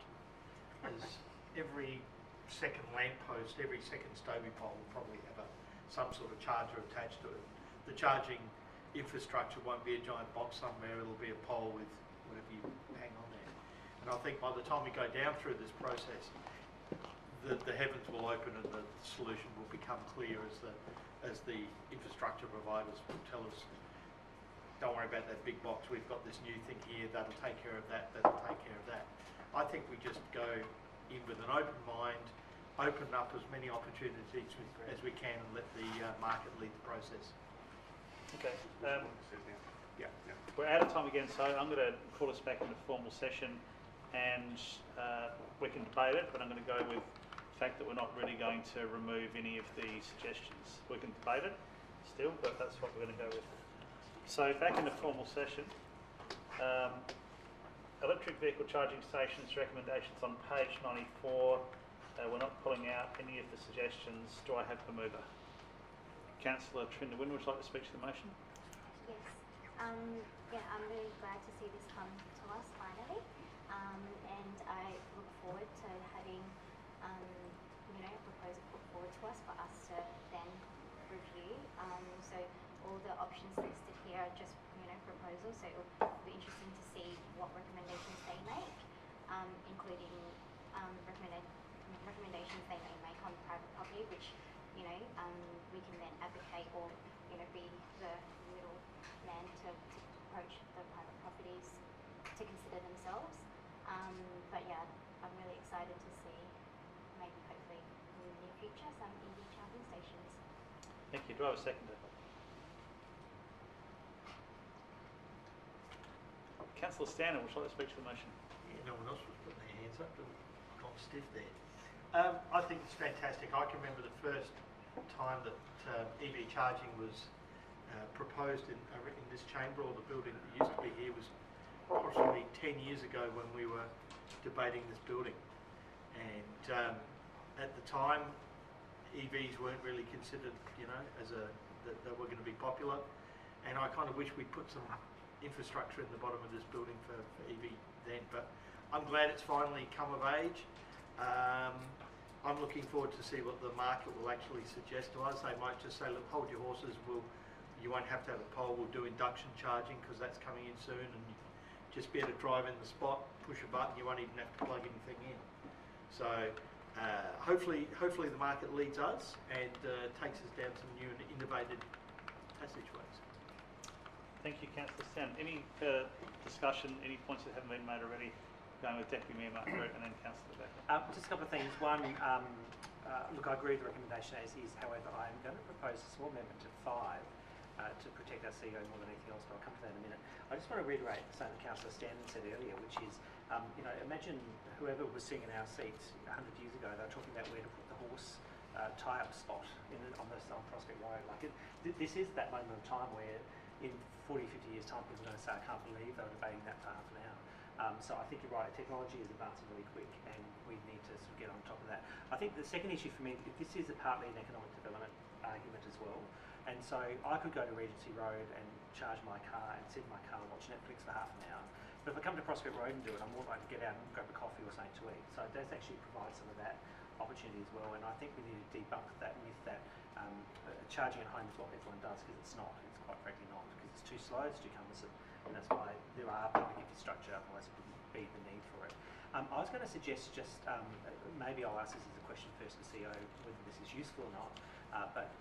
as every second lamppost, every second Stobie pole will probably have some sort of charger attached to it. The charging infrastructure won't be a giant box somewhere, it'll be a pole with whatever you hang on there. And I think by the time we go down through this process, the heavens will open and the solution will become clear as the infrastructure providers will tell us, don't worry about that big box, we've got this new thing here, that'll take care of that, that'll take care of that. I think we just go in with an open mind, open up as many opportunities as we can and let the market lead the process. Okay. We're out of time again, so I'm going to call us back into formal session, and we can debate it, but I'm going to go with the fact that we're not really going to remove any of the suggestions. We can debate it still, but that's what we're going to go with. So back into formal session. Electric vehicle charging stations recommendations on page 94. We're not pulling out any of the suggestions. Do I have the mover? Councillor Trinder Wynn, would you like to speak to the motion? Yes. Yeah, I'm really glad to see this come to us finally, and I look forward to having, a proposal put forward to us for us to then review. So all the options listed here are just, proposals. So it'll be interesting to see what recommendations they make, including recommendations they may make on private property, which we can then advocate or be the middle man to approach the private properties to consider themselves. But yeah, I'm really excited to see maybe hopefully in the near future some EV charging stations. Thank you. Do I have a seconder? Councillor Standen, would you like to speak to the motion? Yeah, no one else was putting their hands up. not stiff there. I think it's fantastic. I can remember the first time that EV charging was proposed in this chamber, or the building that used to be here, was approximately 10 years ago when we were debating this building. And at the time, EVs weren't really considered, as that they were going to be popular. And I kind of wish we'd put some infrastructure in the bottom of this building for EV then. But I'm glad it's finally come of age. I'm looking forward to see what the market will actually suggest to us. They might just say, look, hold your horses, you won't have to have a pole, we'll do induction charging because that's coming in soon, and you just be able to drive in the spot, push a button, you won't even have to plug anything in. So hopefully the market leads us and takes us down some new and innovative passageways. Thank you, Councillor Stan. Any further discussion, any points that haven't been made already? Going with Deputy Mayor Mark Groot and then Councillor Becker. Just a couple of things. One, look, I agree with the recommendation as is. However, I'm going to propose a small amendment to 5 to protect our CEO more than anything else, but I'll come to that in a minute. I just want to reiterate something that Councillor Stanton said earlier, which is, imagine whoever was sitting in our seats 100 years ago, they were talking about where to put the horse tie-up spot on Prospect Road. This is that moment of time where in 40, 50 years' time, people are going to say, I can't believe they were debating that for half an hour. So I think you're right, technology is advancing really quick and we need to sort of get on top of that. I think the second issue for me, this is partly an economic development argument as well. And so I could go to Regency Road and charge my car and sit in my car and watch Netflix for half an hour. But if I come to Prospect Road and do it, I'm more likely to get out and grab a coffee or something to eat. So it does actually provide some of that opportunity as well. And I think we need to debunk that myth that charging at home is what everyone does, because it's not. It's quite frankly not, because it's too slow, it's too cumbersome. And that's why there are public infrastructure, otherwise it wouldn't be the need for it. I was going to suggest just, maybe I'll ask this as a question first to CEO, whether this is useful or not, but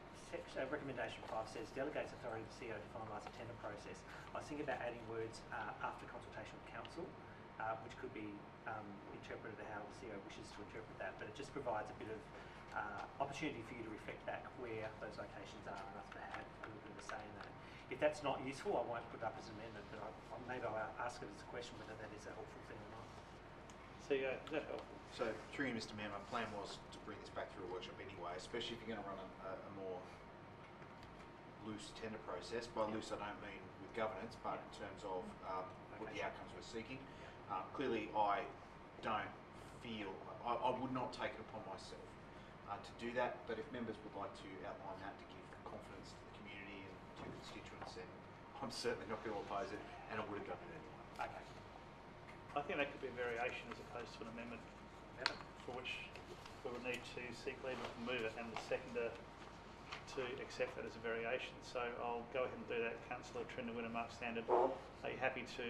recommendation 5 says, delegates authority to CEO to finalise a tender process. I was thinking about adding words after consultation with council, which could be interpreted how the CEO wishes to interpret that, but it just provides a bit of opportunity for you to reflect back where those locations are, and us to have a little bit of a say in that. If that's not useful, I won't put it up as an amendment, but maybe I'll ask it as a question whether that is a helpful thing or not. CEO, is that helpful? So, through you, Mr. Mayor, my plan was to bring this back through a workshop anyway, especially if you're going to run a more loose tender process. By loose, I don't mean with governance, but in terms of what the outcomes we're seeking. Clearly, I don't feel, I would not take it upon myself to do that, but if members would like to outline that to give confidence to the community and to constituents, then I'm certainly not going to oppose it, and I would have done it anyway. Okay. I think that could be a variation as opposed to an amendment, for which we would need to seek leave to move it and the seconder to accept that as a variation. So I'll go ahead and do that. Councillor Trinder Winner, Mark Standard, are you happy to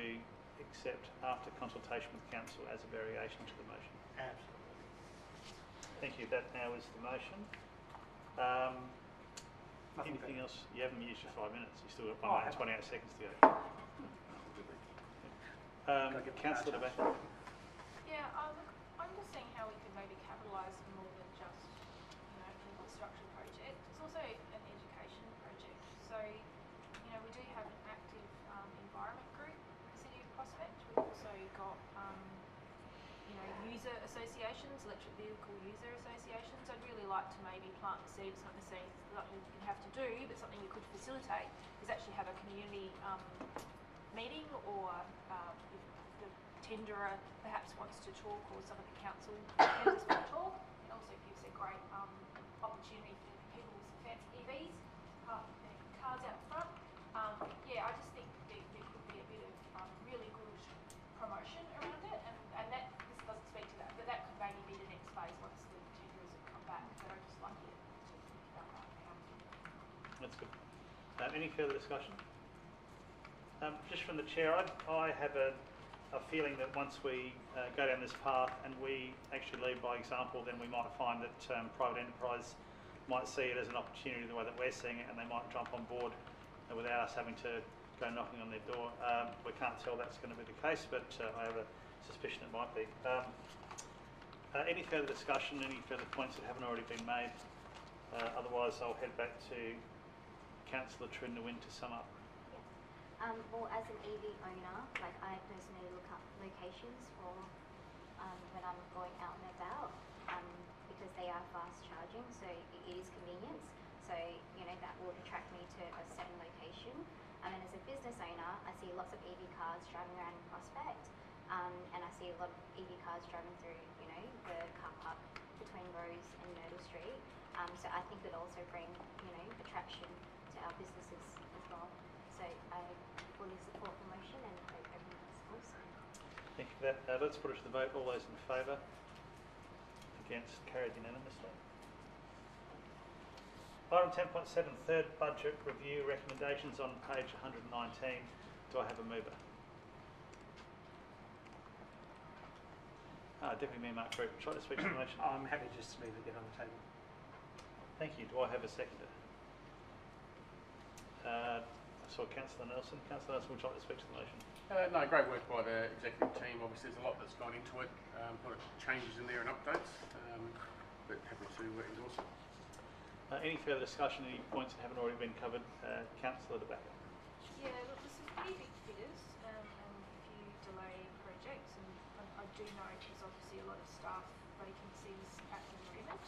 accept after consultation with council as a variation to the motion? Absolutely. Thank you. That now is the motion. Anything else? You haven't used your 5 minutes. You still got 1 minute and 28 seconds to go. Councillor DeBacker. Yeah, look, I'm just seeing how we could maybe capitalise more than just, an infrastructure project. It's also an education project. So, we do have an active environment group in the City of Prospect. We've also got, user associations, electric vehicle user associations. I'd really like to maybe plant the seed. It's not necessarily something you have to do, but something you could facilitate is actually have a community meeting, or if the tenderer perhaps wants to talk, or some of the council members want to talk. It also gives a great opportunity for people with some fancy EVs, park their cars out front. I just think there could be a bit of really good promotion around it, and that this doesn't speak to that, but that could maybe be the next phase once the tenderers have come back. But I just like it to think about that now. That's good. Any further discussion? Just from the chair, I have a feeling that once we go down this path and we actually lead by example, then we might find that private enterprise might see it as an opportunity the way that we're seeing it, and they might jump on board without us having to go knocking on their door. We can't tell that's going to be the case, but I have a suspicion it might be. Any further discussion, any further points that haven't already been made? Otherwise, I'll head back to Councillor Trinder Winner to sum up. Well, as an EV owner, I personally look up locations for when I'm going out and about, because they are fast charging, so it is convenience. So, you know, that would attract me to a certain location. And as a business owner, I see lots of EV cars driving around in Prospect, and I see a lot of EV cars driving through, you know, the car park between Rose and Myrtle Street. So I think it also bring, you know, attraction to our businesses as well. So I fully support the motion and hope everyone does also. Thank you for that. Let's put it to the vote. All those in favour? Against? Carried unanimously. Item 10.7, third budget review recommendations on page 119. Do I have a mover? Deputy Mayor Mark Group, try to speak to the motion. I'm happy just to leave it on the table. Thank you. Do I have a seconder? I saw Councillor Nelson. Councillor Nelson, would you like to speak to the motion? No, great work by the executive team. Obviously, there's a lot that's gone into it. A lot of changes in there and updates, but happy to endorse it. Any further discussion, any points that haven't already been covered? Councillor De Backer. Yeah, look, there's some pretty big figures, and a few delay projects, and I do know there's obviously a lot of staff vacancies at the moment.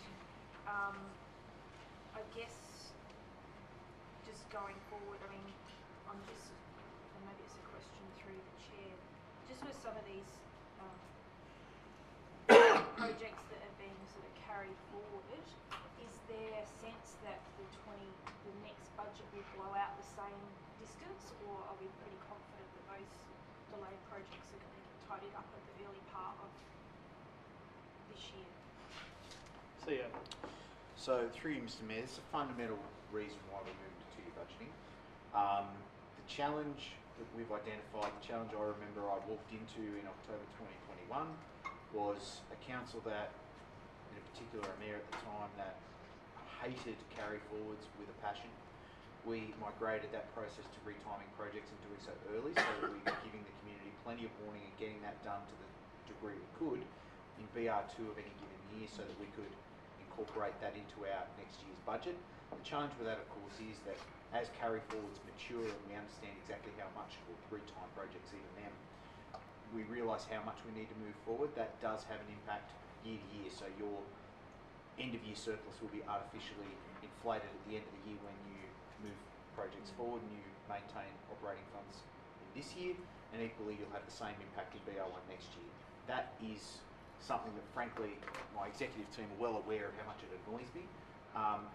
I guess just going forward, I mean, I'm just, and maybe it's a question through the chair, just with some of these projects that are being sort of carried forward, is there a sense that the next budget will blow out the same distance, or are we pretty confident that those delayed projects are going to get tidied up at the early part of this year? CEO. So through you, Mr. Mayor, this is a fundamental reason why we moved to two-year budgeting. The challenge that we've identified, the challenge I remember I walked into in October 2021 was a council that, in particular a mayor at the time, that hated carry forwards with a passion. We migrated that process to retiming projects and doing so early so that we were giving the community plenty of warning and getting that done to the degree we could in BR2 of any given year so that we could incorporate that into our next year's budget. The challenge with that, of course, is that as carry forwards mature and we understand exactly how much, or retime projects even then, we realise how much we need to move forward. That does have an impact year to year, so your end of year surplus will be artificially inflated at the end of the year when you move projects forward and you maintain operating funds in this year, and equally you'll have the same impact in BR1 next year. That is something that frankly my executive team are well aware of how much it annoys me,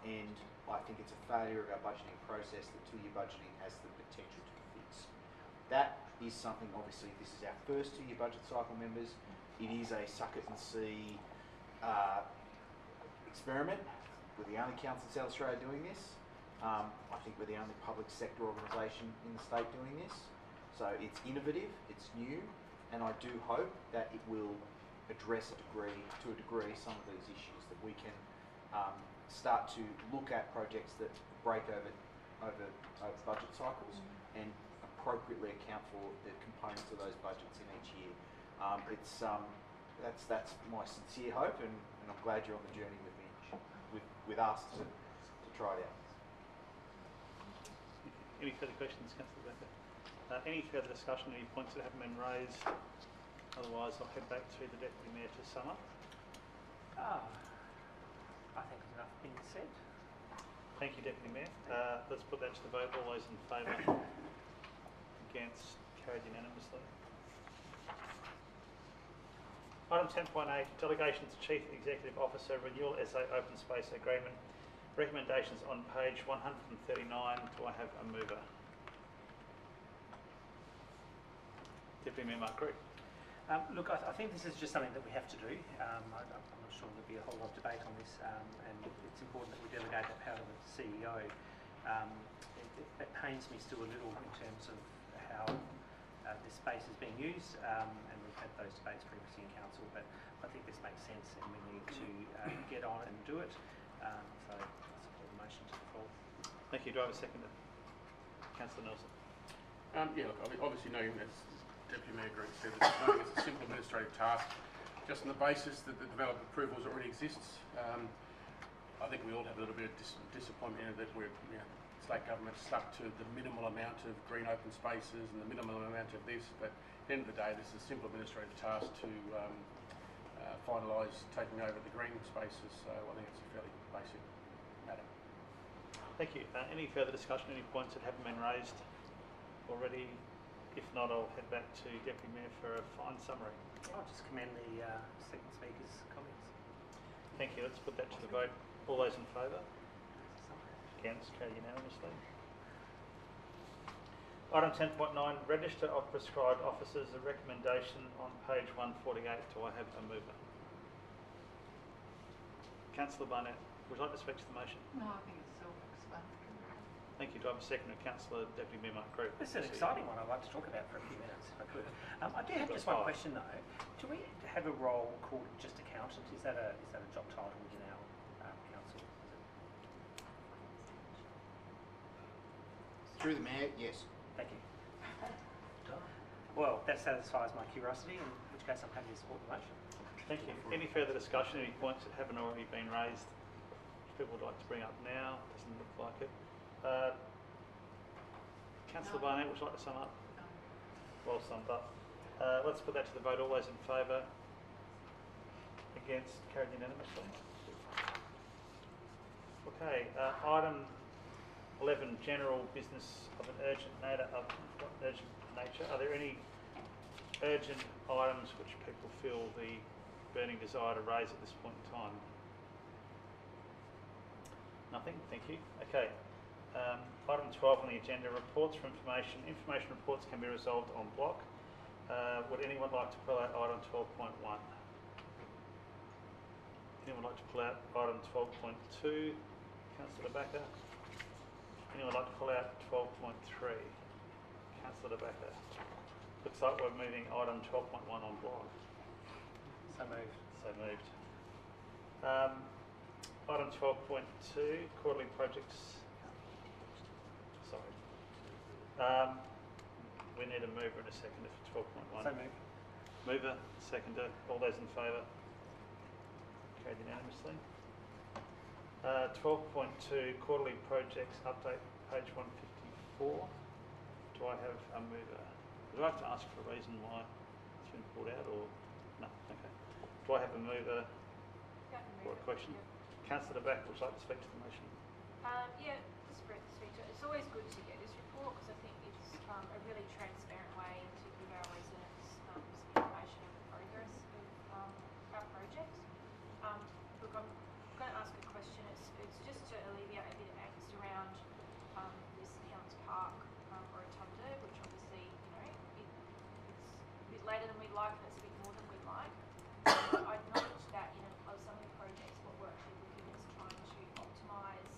and I think it's a failure of our budgeting process that two-year budgeting has the potential to fix. That is something, obviously this is our first two-year budget cycle, members. It is a suck it and see experiment. We're the only council in South Australia doing this. I think we're the only public sector organisation in the state doing this. So it's innovative, it's new, and I do hope that it will address to a degree some of these issues, that we can start to look at projects that break over budget cycles and appropriately account for the components of those budgets in each year. That's my sincere hope, and I'm glad you're on the journey with me, with us to try it out. Any further questions, Councillor Becker? Any further discussion, any points that haven't been raised? Otherwise, I'll head back to the Deputy Mayor to sum up. I think there's enough been said. Thank you, Deputy Mayor. Let's put that to the vote. All those in favour? Against? Carried unanimously. Item 10.8, Delegation to Chief Executive Officer, Renewal SA Open Space Agreement. Recommendations on page 139. Do I have a mover? Deputy Mayor Mark Group. Look, I think this is just something that we have to do. I'm not sure there'll be a whole lot of debate on this, and it's important that we delegate that power to the CEO. It pains me still a little in terms of how this space is being used, and we've had those debates previously in council, but I think this makes sense and we need to get on and do it. So I support the motion to the floor. Thank you. Do I have a seconder? Councillor Nelson. Yeah, look, obviously knowing, as Deputy Mayor Green said, that knowing it's a simple administrative task, just on the basis that the development approvals already exists. I think we all have a little bit of disappointment in that we're, state government stuck to the minimal amount of green open spaces and the minimal amount of this, but at the end of the day, this is a simple administrative task to finalise taking over the green spaces. So I think it's a fairly basic matter. Thank you. Any further discussion, any points that haven't been raised already? If not, I'll head back to Deputy Mayor for a fine summary. I'll just commend the second speaker's comments. Thank you. Let's put that to the vote. All those in favour? Against? Carried unanimously. Item 10.9, Register of Prescribed Officers, a recommendation on page 148. Do I have a mover? Councillor Barnett, would you like to speak to the motion? No, I think it's self-explanatory. Thank you. Do I have a seconder? Councillor Deputy Mayor Mark Crew. This is an exciting one I'd like to talk about for a few minutes, if I could. I do have just one question though. Do we have a role called just accountant? Is that a job title within our council? Through the Mayor, yes. Thank you. Well, that satisfies my curiosity, in which case I'm happy to support the motion. Thank you. Any further discussion, any points that haven't already been raised? People would like to bring up now? Doesn't look like it. Councillor Barnett, would you like to sum up? Well summed up. Let's put that to the vote. All those in favour? Against? Carried unanimously. Okay, item 11, general business of an urgent nature. Are there any urgent items which people feel the burning desire to raise at this point in time? Nothing? Thank you. Okay. Item 12 on the agenda, reports for information. Information reports can be resolved en bloc. Would anyone like to pull out item 12.1? Anyone like to pull out item 12.2? Councillor Backer. Anyone like to pull out 12.3? Councillor De Backer. Looks like we're moving item 12.1 on block. So moved. So moved. Item 12.2, quarterly projects. Sorry. We need a mover and a seconder for 12.1. So moved. Mover, seconder. All those in favour? Carried unanimously. 12.2, quarterly projects update, page 154. Do I have a mover? Do I have to ask for a reason why it's been pulled out, or no? Okay. Do I have a mover or a question? Councillor De Backer, would you like to speak to the motion? Yeah, just brief to speak to it. It's always good to get this report because I think it's a really transparent way to give our residents some information of the progress of our projects. Look, I'm going to ask a question. It's just to alleviate a bit of angst around this Helens Park rotunda, which obviously, you know, it's a bit later than we'd like and it's a bit more than we'd like. I acknowledge that in some of the projects, what we're actually looking is trying to optimise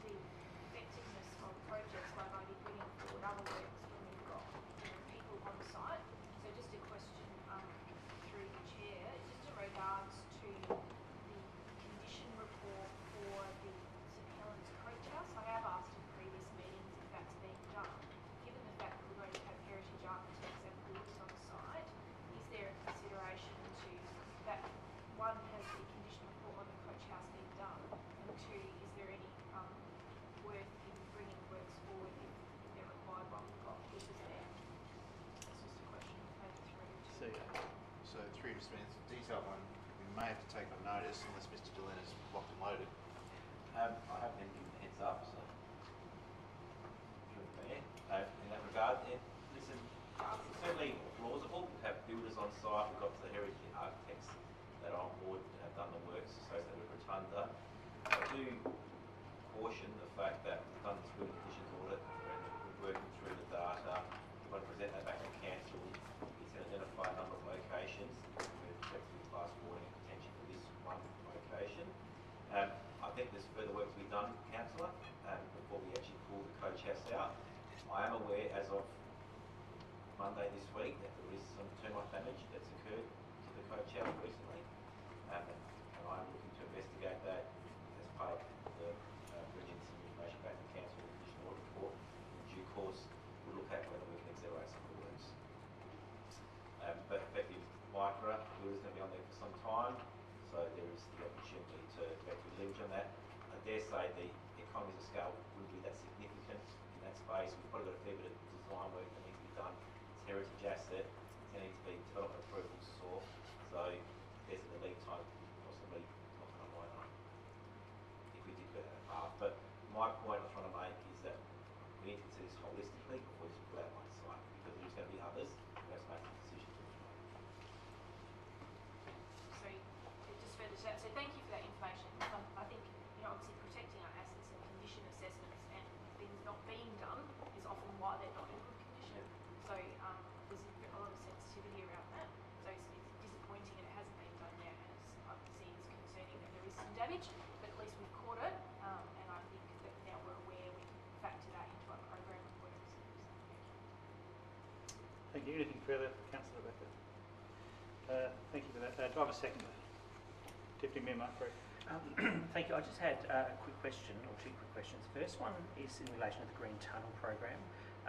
the effectiveness of projects by maybe putting forward other works when we've got, you know, people on site. So just a question through the chair, just in regards to the condition report for the St Helens Coach House. I have asked in previous meetings if that's being done. Given the fact that we're going to have heritage architects and builders on site, is there a consideration to that, one, has the condition report on the coach house been done, and two, is there any worth in bringing works forward if they're required while we've got builders there? That's just a question maybe through to... See ya. So through to Smith, detailed one, we may have to take on notice unless Mr. Dillon is locked and loaded. I have been given a heads up, so in that regard, listen, it's certainly plausible. We have builders on site, we've got the heritage architects that are on board and have done the works associated with Rotunda. I do caution the fact that we've done this building conditions audit and we're working through the data. We want to present that back to council. It's going to identify a number of locations. We're effectively class warning attention for this one location. I think there's further work to be done, councillor, before we actually pull the coach house out. I am aware as of Monday this week that there is some termite damage that's occurred to the coach house recently, and I'm looking to investigate that as part of the bringing some information back to council with the condition audit report. In due course, we'll look at whether we can accelerate some of the works. But effective micro is going to be on there for some time, so there is the opportunity to effectively leverage on that. I dare say the economies of scale wouldn't be that significant in that space. We've probably got a fair bit of design work that needs to be done. It's heritage asset. There needs to be development approvals my point I'm trying to make is that we need to consider this holistically before we pull out one site, because there's going to be others who have to make the decisions. So, just further to that, so thank you for that information. I think, you know, obviously protecting our assets and condition assessments and things not being done is often why they're not in good condition. So, there's a lot of sensitivity around that. So it's disappointing and it hasn't been done yet, and I can see it's concerning that there is some damage, but at least we've caught it, and I think that now we're aware we can factor that into our program and whatever. Thank you. Anything further, Councillor Rebecca? Thank you for that. Do I have a second? Deputy Mayor Mark Free. Thank you. I just had a quick question, or two quick questions. First one is in relation to the Green Tunnel program.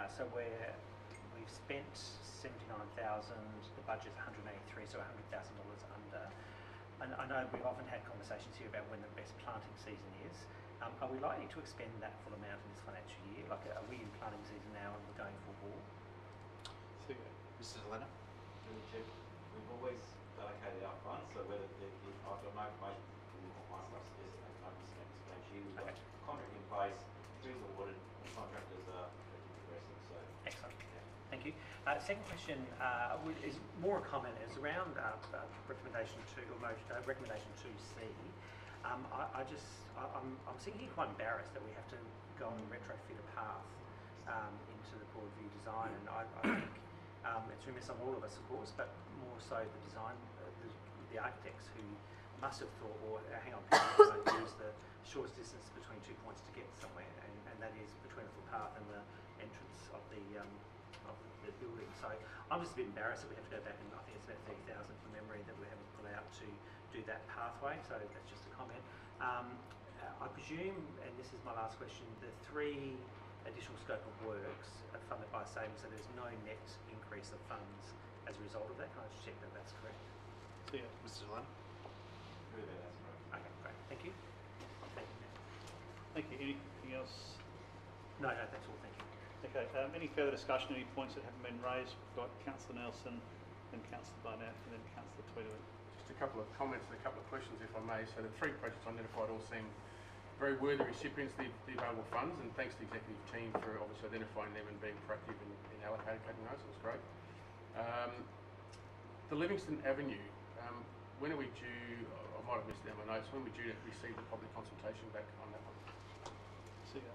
So we've spent 79,000, the budget's 183, so $100,000 under. And I know we've often had conversations here about when the best planting season is. Are we likely to expend that full amount in this financial year? Like, are we in planting season now and we're going for war? Mr. Delena? We've always allocated our funds, so whether I've got no information from myself suggesting that no spend this financial year. We've got a contract in place, trees are watered, and contractors are progressing, so. Excellent. Yeah. Thank you. Second question is more a comment. It's around recommendation 2 or recommendation 2C. I'm sitting here quite embarrassed that we have to go and retrofit a path into the Broadview design, and I think it's remiss on all of us, of course, but more so the design, the architects who must have thought, well, hang on, people don't use the shortest distance between 2 points to get somewhere, and that is between a footpath and the entrance of the building. So I'm just a bit embarrassed that we have to go back, and I think it's about 30,000 from memory that we haven't put out to do that pathway. So that's just a comment. I presume, and this is my last question, the 3 additional scope of works are funded by savings, so there's no net increase of funds as a result of that. Can I just check that that's correct? Yeah. Mr. Delena? That's correct. Okay, great. Thank you. Thank you, Matt. Thank you. Anything else? No, that's all. Thank you. Okay. Any further discussion, any points that haven't been raised? We've got Councillor Nelson, then Councillor Barnett, and then Councillor Tweedledee. Just a couple of comments and a couple of questions, if I may. So the 3 projects identified all seem very worthy recipients of the available funds, and thanks to the executive team for obviously identifying them and being proactive in allocating those. It was great. The Livingston Avenue, when are we due? I might have missed it in my notes. When are we due to receive the public consultation back on that one? See ya.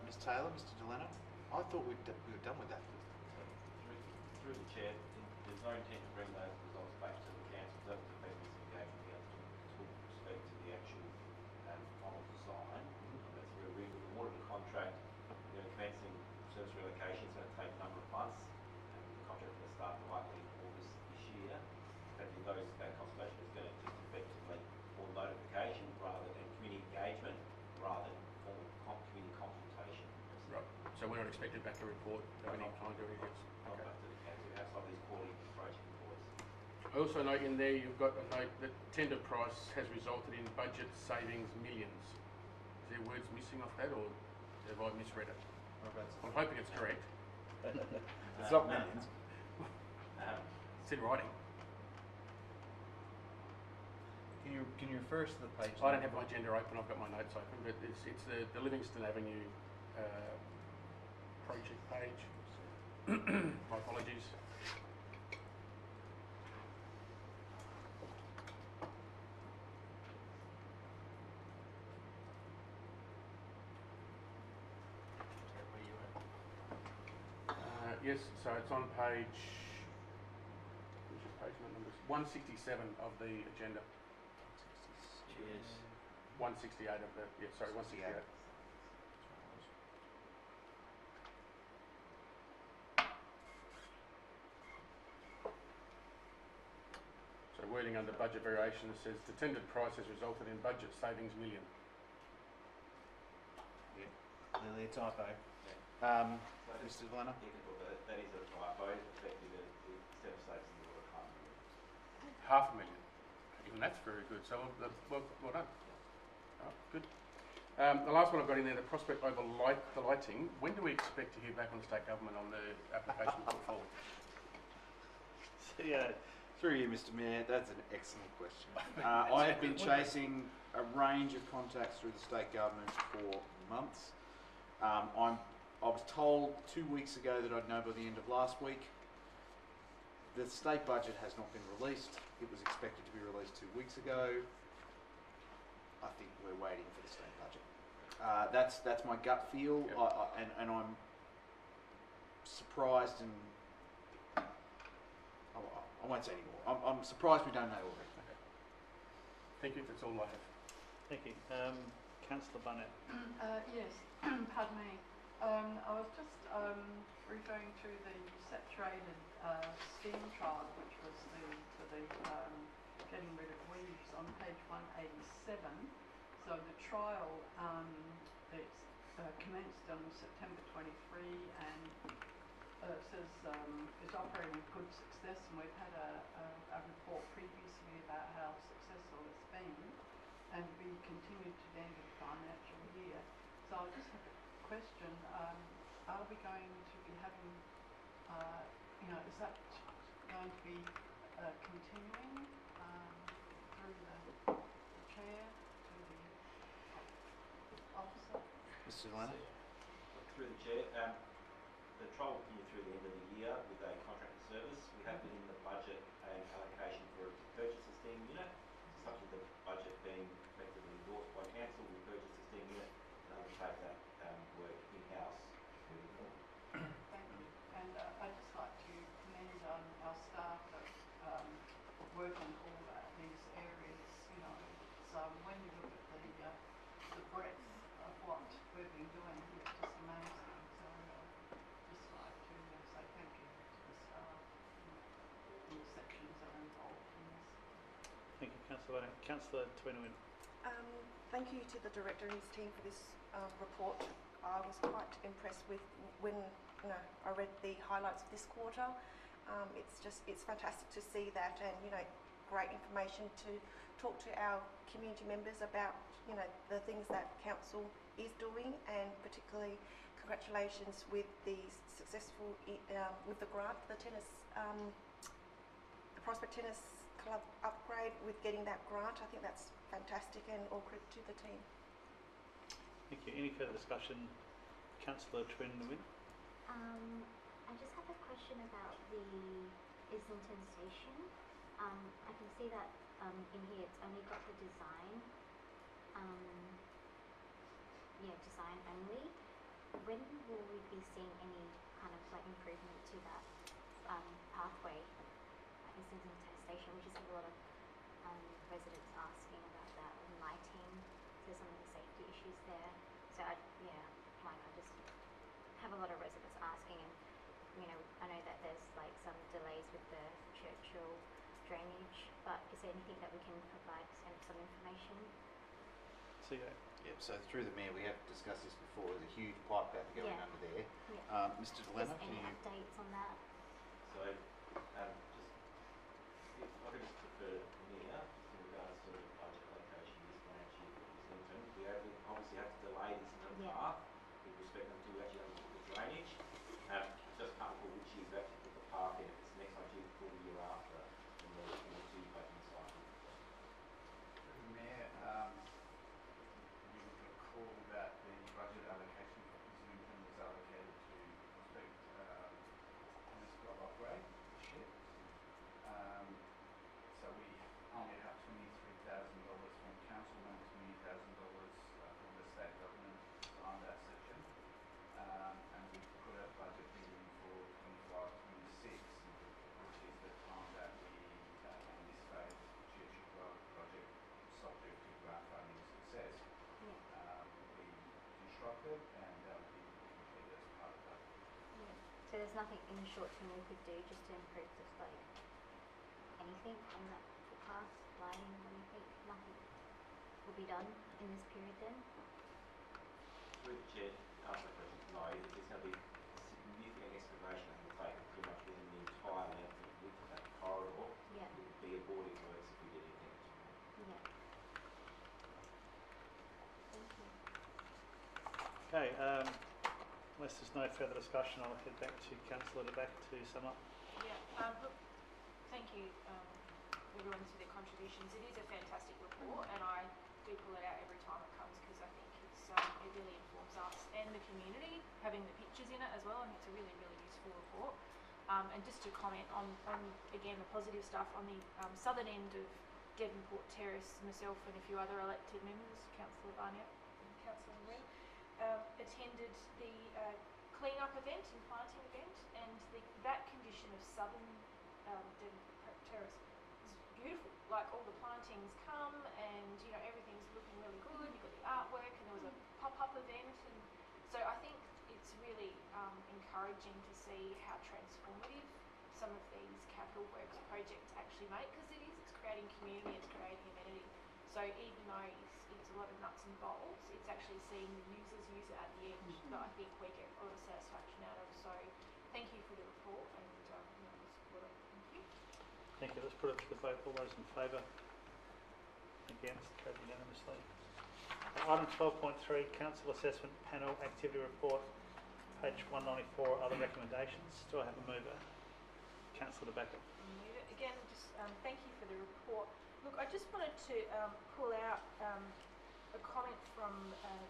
Ms. Taylor, Mr. Delena? I thought we were done with that. Through the chair, there's no intent to bring those results back to the council. That was effectively some engagement with respect to the actual final design. That's where we've awarded a contract, commencing service relocation. It's going to take a number of months, and the contract will start likely in August this year. Effectively, that consultation is going to just effectively more notification rather than community engagement, rather than formal community consultation. Right. So we're not expected back a report of any kind or anything else? Not back to the council. We have some of these quarterly project reports. I also note in there you've got a note that tender price has resulted in budget savings millions. Is there words missing off that, or have I misread it? I'm hoping it's correct. It's not millions. It's in writing. Can you refer us to the page? I don't have my agenda open. I've got my notes open, but it's the Livingston Avenue project page. My apologies. Yes, so it's on page, which is page numbers, 167 of the agenda. Cheers. 168 of the, yeah, sorry, 168. So wording under budget variation says the tendered price has resulted in budget savings million. Yeah, nearly a typo. Mr. Delena? That is a typo. Effectively, the set of saves in the order of $500,000. $500,000. Even that's very good. So well done. Oh, good. The last one I've got in there, the prospect over the lighting. When do we expect to hear back on the state government on the application put forward? So, yeah, Through you, Mr. Mayor, that's an excellent question. I have been chasing a range of contacts through the state government for months. I was told 2 weeks ago that I'd know by the end of last week. The state budget has not been released. It was expected to be released 2 weeks ago. I think we're waiting for the state budget. That's my gut feel, Yep. and I'm surprised and I won't say anymore. I'm surprised we don't know already. Okay. Thank you, that's all I have. Thank you. Councillor Barnett. Yes, pardon me. I was just referring to the saturated steam trial, which was the getting rid of weeds on page 187. So the trial it's commenced on September 23 and it says it's operating with good success, and we've had a report previously about how successful it's been, and we continue to the end of the financial year. So I just have a question: are we going to be having, is that going to be continuing through the chair to the officer? Mr. Leno? Through the chair, the trial will continue through the end of the year with a contracted service. We have been in the budget an allocation for a purchase a steam unit. Subject to the budget being effectively endorsed by council, we purchase a steam unit and undertake that work in-house moving forward. Thank you. And I'd just like to commend our staff that work on all these areas. So when you look at the breadth of what we've been doing, it's just amazing. So just like to say thank you to the staff and all sections that are involved in this. Thank you, Councillor Barnett. Councillor Tweenawin. Thank you to the director and his team for this report. I was quite impressed with when I read the highlights of this quarter. It's fantastic to see that, and great information to talk to our community members about the things that council is doing, and particularly congratulations with the successful with the grant, the Prospect Tennis Club upgrade, with getting that grant. I think that's fantastic, and all credit to the team. Thank you. Any further discussion? Councillor Tweenawin. I just have a question about the Islington station. I can see that in here it's only got the design. Design only. When will we be seeing any kind of improvement to that pathway at Islington station? We just have a lot of residents asking about that, and lighting. There's some of the safety issues there. So I just have a lot of residents asking, and I know that there's some delays with the Churchill drainage, but is there anything that we can provide some information? CEO. Yep, so through the Mayor, we have discussed this before. There's a huge pipe going under there. Yeah. Mr. Delano, Is any updates on that? So, if I could just defer to Mia in regards to the budget allocation this financial year for Islington. We obviously have to delay this in the path with respect to actually undertake the drainage. Just can't recall which year we actually put the path in. If it's next financial year or the year after, in the two budgeting cycle. Mayor, you would recall that the budget allocation for Islington was allocated to Prospect Tennis Club upgrade this year. So we only have $23,000 from council and $20,000 from the state government on that section. And we put a budget in for 25-26, which is the time that we anticipate Churchill Club project subject to grant funding success. We constructed, and that will be completed as part of that. So there's nothing in the short term we could do just to improve this, anything on that footpath, lighting, anything? Nothing will be done in this period then? Through the chair, to answer the question, no, there's going to be significant excavation and will take pretty much within the entire length of width of that corridor. Yeah. It would be abortive works if we did anything. Yeah. Thank you. Okay, unless there's no further discussion, I'll head back to Councillor at the back to sum up. Yeah. Look, thank you everyone for their contributions. It is a fantastic report, and I do pull it out every time it comes because I think it really informs us and the community, having the pictures in it as well. I think it's a really, really useful report. And just to comment on again the positive stuff on the southern end of Devonport Terrace, myself and a few other elected members, Councillor Barnett and Councillor Wren, attended the clean-up event and planting event, and that condition of southern Devonport Terrace is beautiful. Like, all the plantings come and, you know, everything's looking really good. You've got the artwork, and there was a pop-up event, and so I think it's really encouraging to see how transformative some of these capital works projects actually make, because it's creating community, it's creating amenity. So even though it's a lot of nuts and bolts, it's actually seeing the users use it at the end that I think we get a lot of satisfaction out of. So thank you for the report, and we'll support it. Thank you. Thank you. Let's put it to the vote. All those in favour? Against? Carried unanimously. Item 12.3, Council Assessment Panel Activity Report, page 194, other recommendations. Do I have a mover? Councillor De Backer. Again, just thank you for the report. Look, I just wanted to pull out a comment from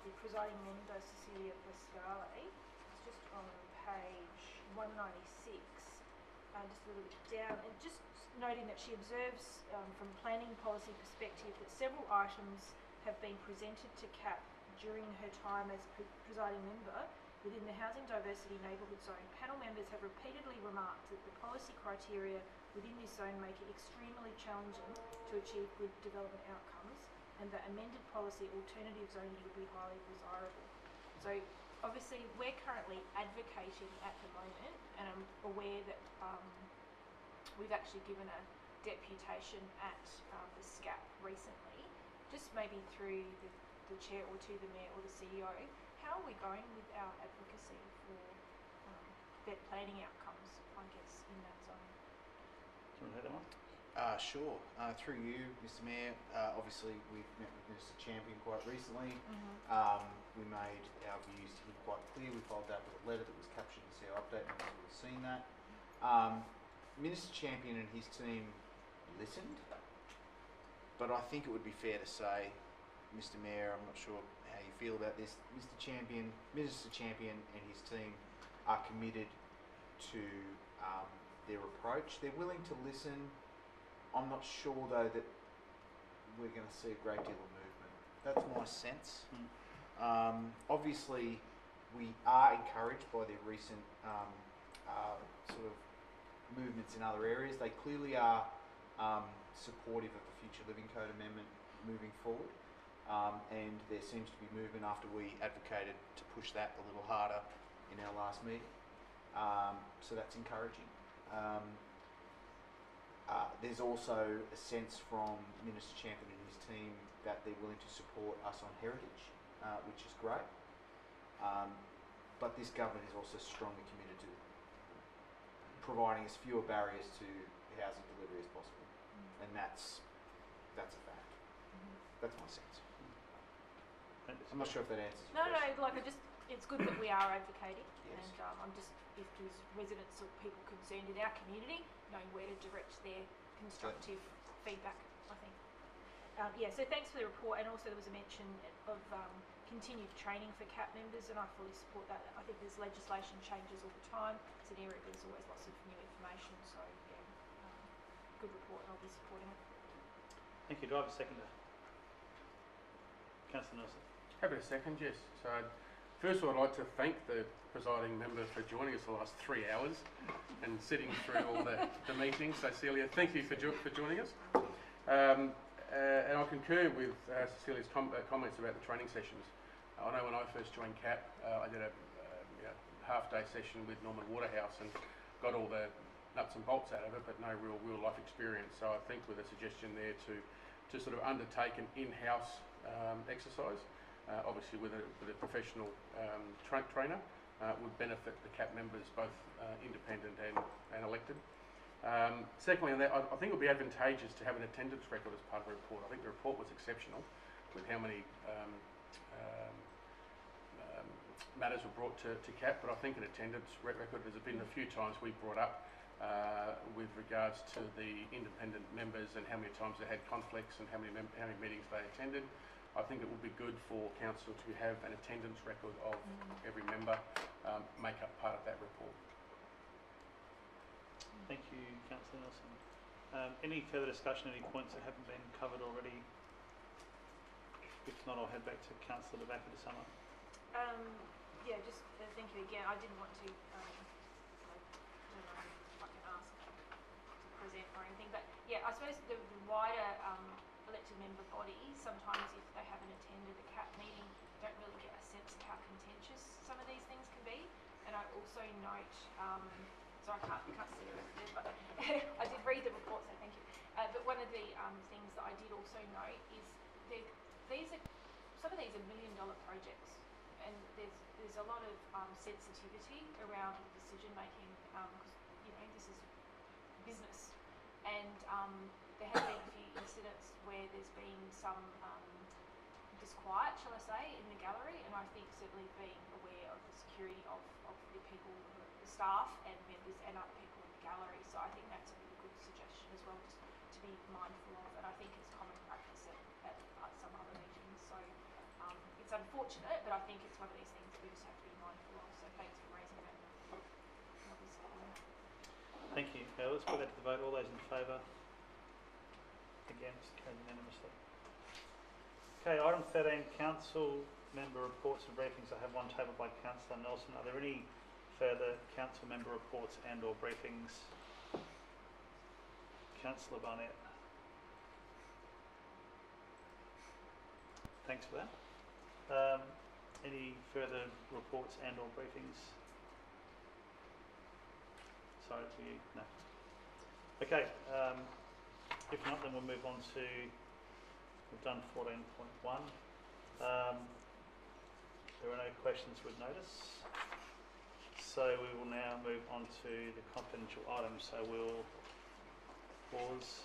the presiding member, Cecilia Pascali. It's just on page 196, just a little bit down, and just noting that she observes from planning policy perspective that several items have been presented to CAP during her time as presiding member within the Housing Diversity Neighbourhood Zone. Panel members have repeatedly remarked that the policy criteria within this zone make it extremely challenging to achieve good development outcomes, and that amended policy alternative zoning would be highly desirable. So obviously we're currently advocating at the moment, and I'm aware that we've actually given a deputation at the SCAP recently, just maybe through the chair or to the mayor or the CEO. How are we going with our advocacy for better planning outcomes, I guess, in that zone? Do you want to hear that one? Sure. Through you, Mr Mayor, obviously we've met with Mr Champion quite recently. We made our views to him quite clear. We followed that with a letter that was captured in the CEO update, and we've all seen that. Minister Champion and his team listened, but I think it would be fair to say, Mr Mayor, I'm not sure how you feel about this, Minister Champion and his team are committed to their approach. They're willing to listen. I'm not sure though that we're going to see a great deal of movement. That's my sense. Obviously we are encouraged by their recent sort of movements in other areas. They clearly are supportive of the Future Living Code amendment moving forward, and there seems to be movement after we advocated to push that a little harder in our last meeting, so that's encouraging. There's also a sense from Minister Champion and his team that they're willing to support us on heritage, which is great, but this government is also strongly committed to providing as fewer barriers to housing delivery as possible, and that's a fact. That's my sense. I'm not sure if that answers your question. It's good that we are advocating, Yes. and I'm just, if there's residents or people concerned in our community, knowing where to direct their constructive feedback, I think. So thanks for the report, and also there was a mention of continued training for CAP members, and I fully support that. I think there's legislation changes all the time. It's an area where there's always lots of new information, so yeah, good report, and I'll be supporting it. Thank you. Do I have a seconder? Councillor Nelson. Happy to second, yes. So first of all, I'd like to thank the presiding member for joining us the last 3 hours and sitting through all the meetings. So Celia, thank you for joining us. And I concur with Cecilia's comments about the training sessions. I know when I first joined CAP, I did a half-day session with Norman Waterhouse and got all the nuts and bolts out of it, but no real life experience. So I think with a suggestion there to sort of undertake an in-house exercise, obviously with a professional trainer, would benefit the CAP members, both independent and elected. Secondly, on that, I think it would be advantageous to have an attendance record as part of the report. I think the report was exceptional with how many matters were brought to CAP, but I think an attendance record, there's been a few times we've brought up with regards to the independent members and how many times they had conflicts and how many meetings they attended. I think it would be good for council to have an attendance record of every member, make up part of that report. Thank you, Councillor Nelson. Any further discussion, any points that haven't been covered already? If not, I'll head back to Councillor De Backer to sum up. Yeah, just thank you again. I didn't want to, I don't know if I can ask to present or anything, but yeah, I suppose the wider elected member body, sometimes if they haven't attended a CAP meeting, don't really get a sense of how contentious some of these things can be. And I also note, so I can't see the rest of it, but I did read the report, so thank you. But one of the things that I did also note is some of these are $1 million projects, and there's a lot of sensitivity around decision making because this is business, and there have been a few incidents where there's been some disquiet, shall I say, in the gallery, and I think certainly being aware of the security of the people, the staff and members and other people in the gallery. So I think that's a really good suggestion as well, just to be mindful of, and I think it's common practice at some other meetings. So it's unfortunate, but I think it's one of these things that we just have to be mindful of. So thanks for raising that. Thank you. Let's put that to the vote. All those in favour? Against? Carried unanimously. Okay, item 13, council member reports and briefings. I have one tabled by Councillor Nelson. Are there any further council member reports and or briefings? Councillor Barnett. Thanks for that. Any further reports and or briefings? Sorry for you, no. Okay, if not, then we'll move on to, we've done 14.1. There are no questions with notice. So we will now move on to the confidential items. So we'll pause.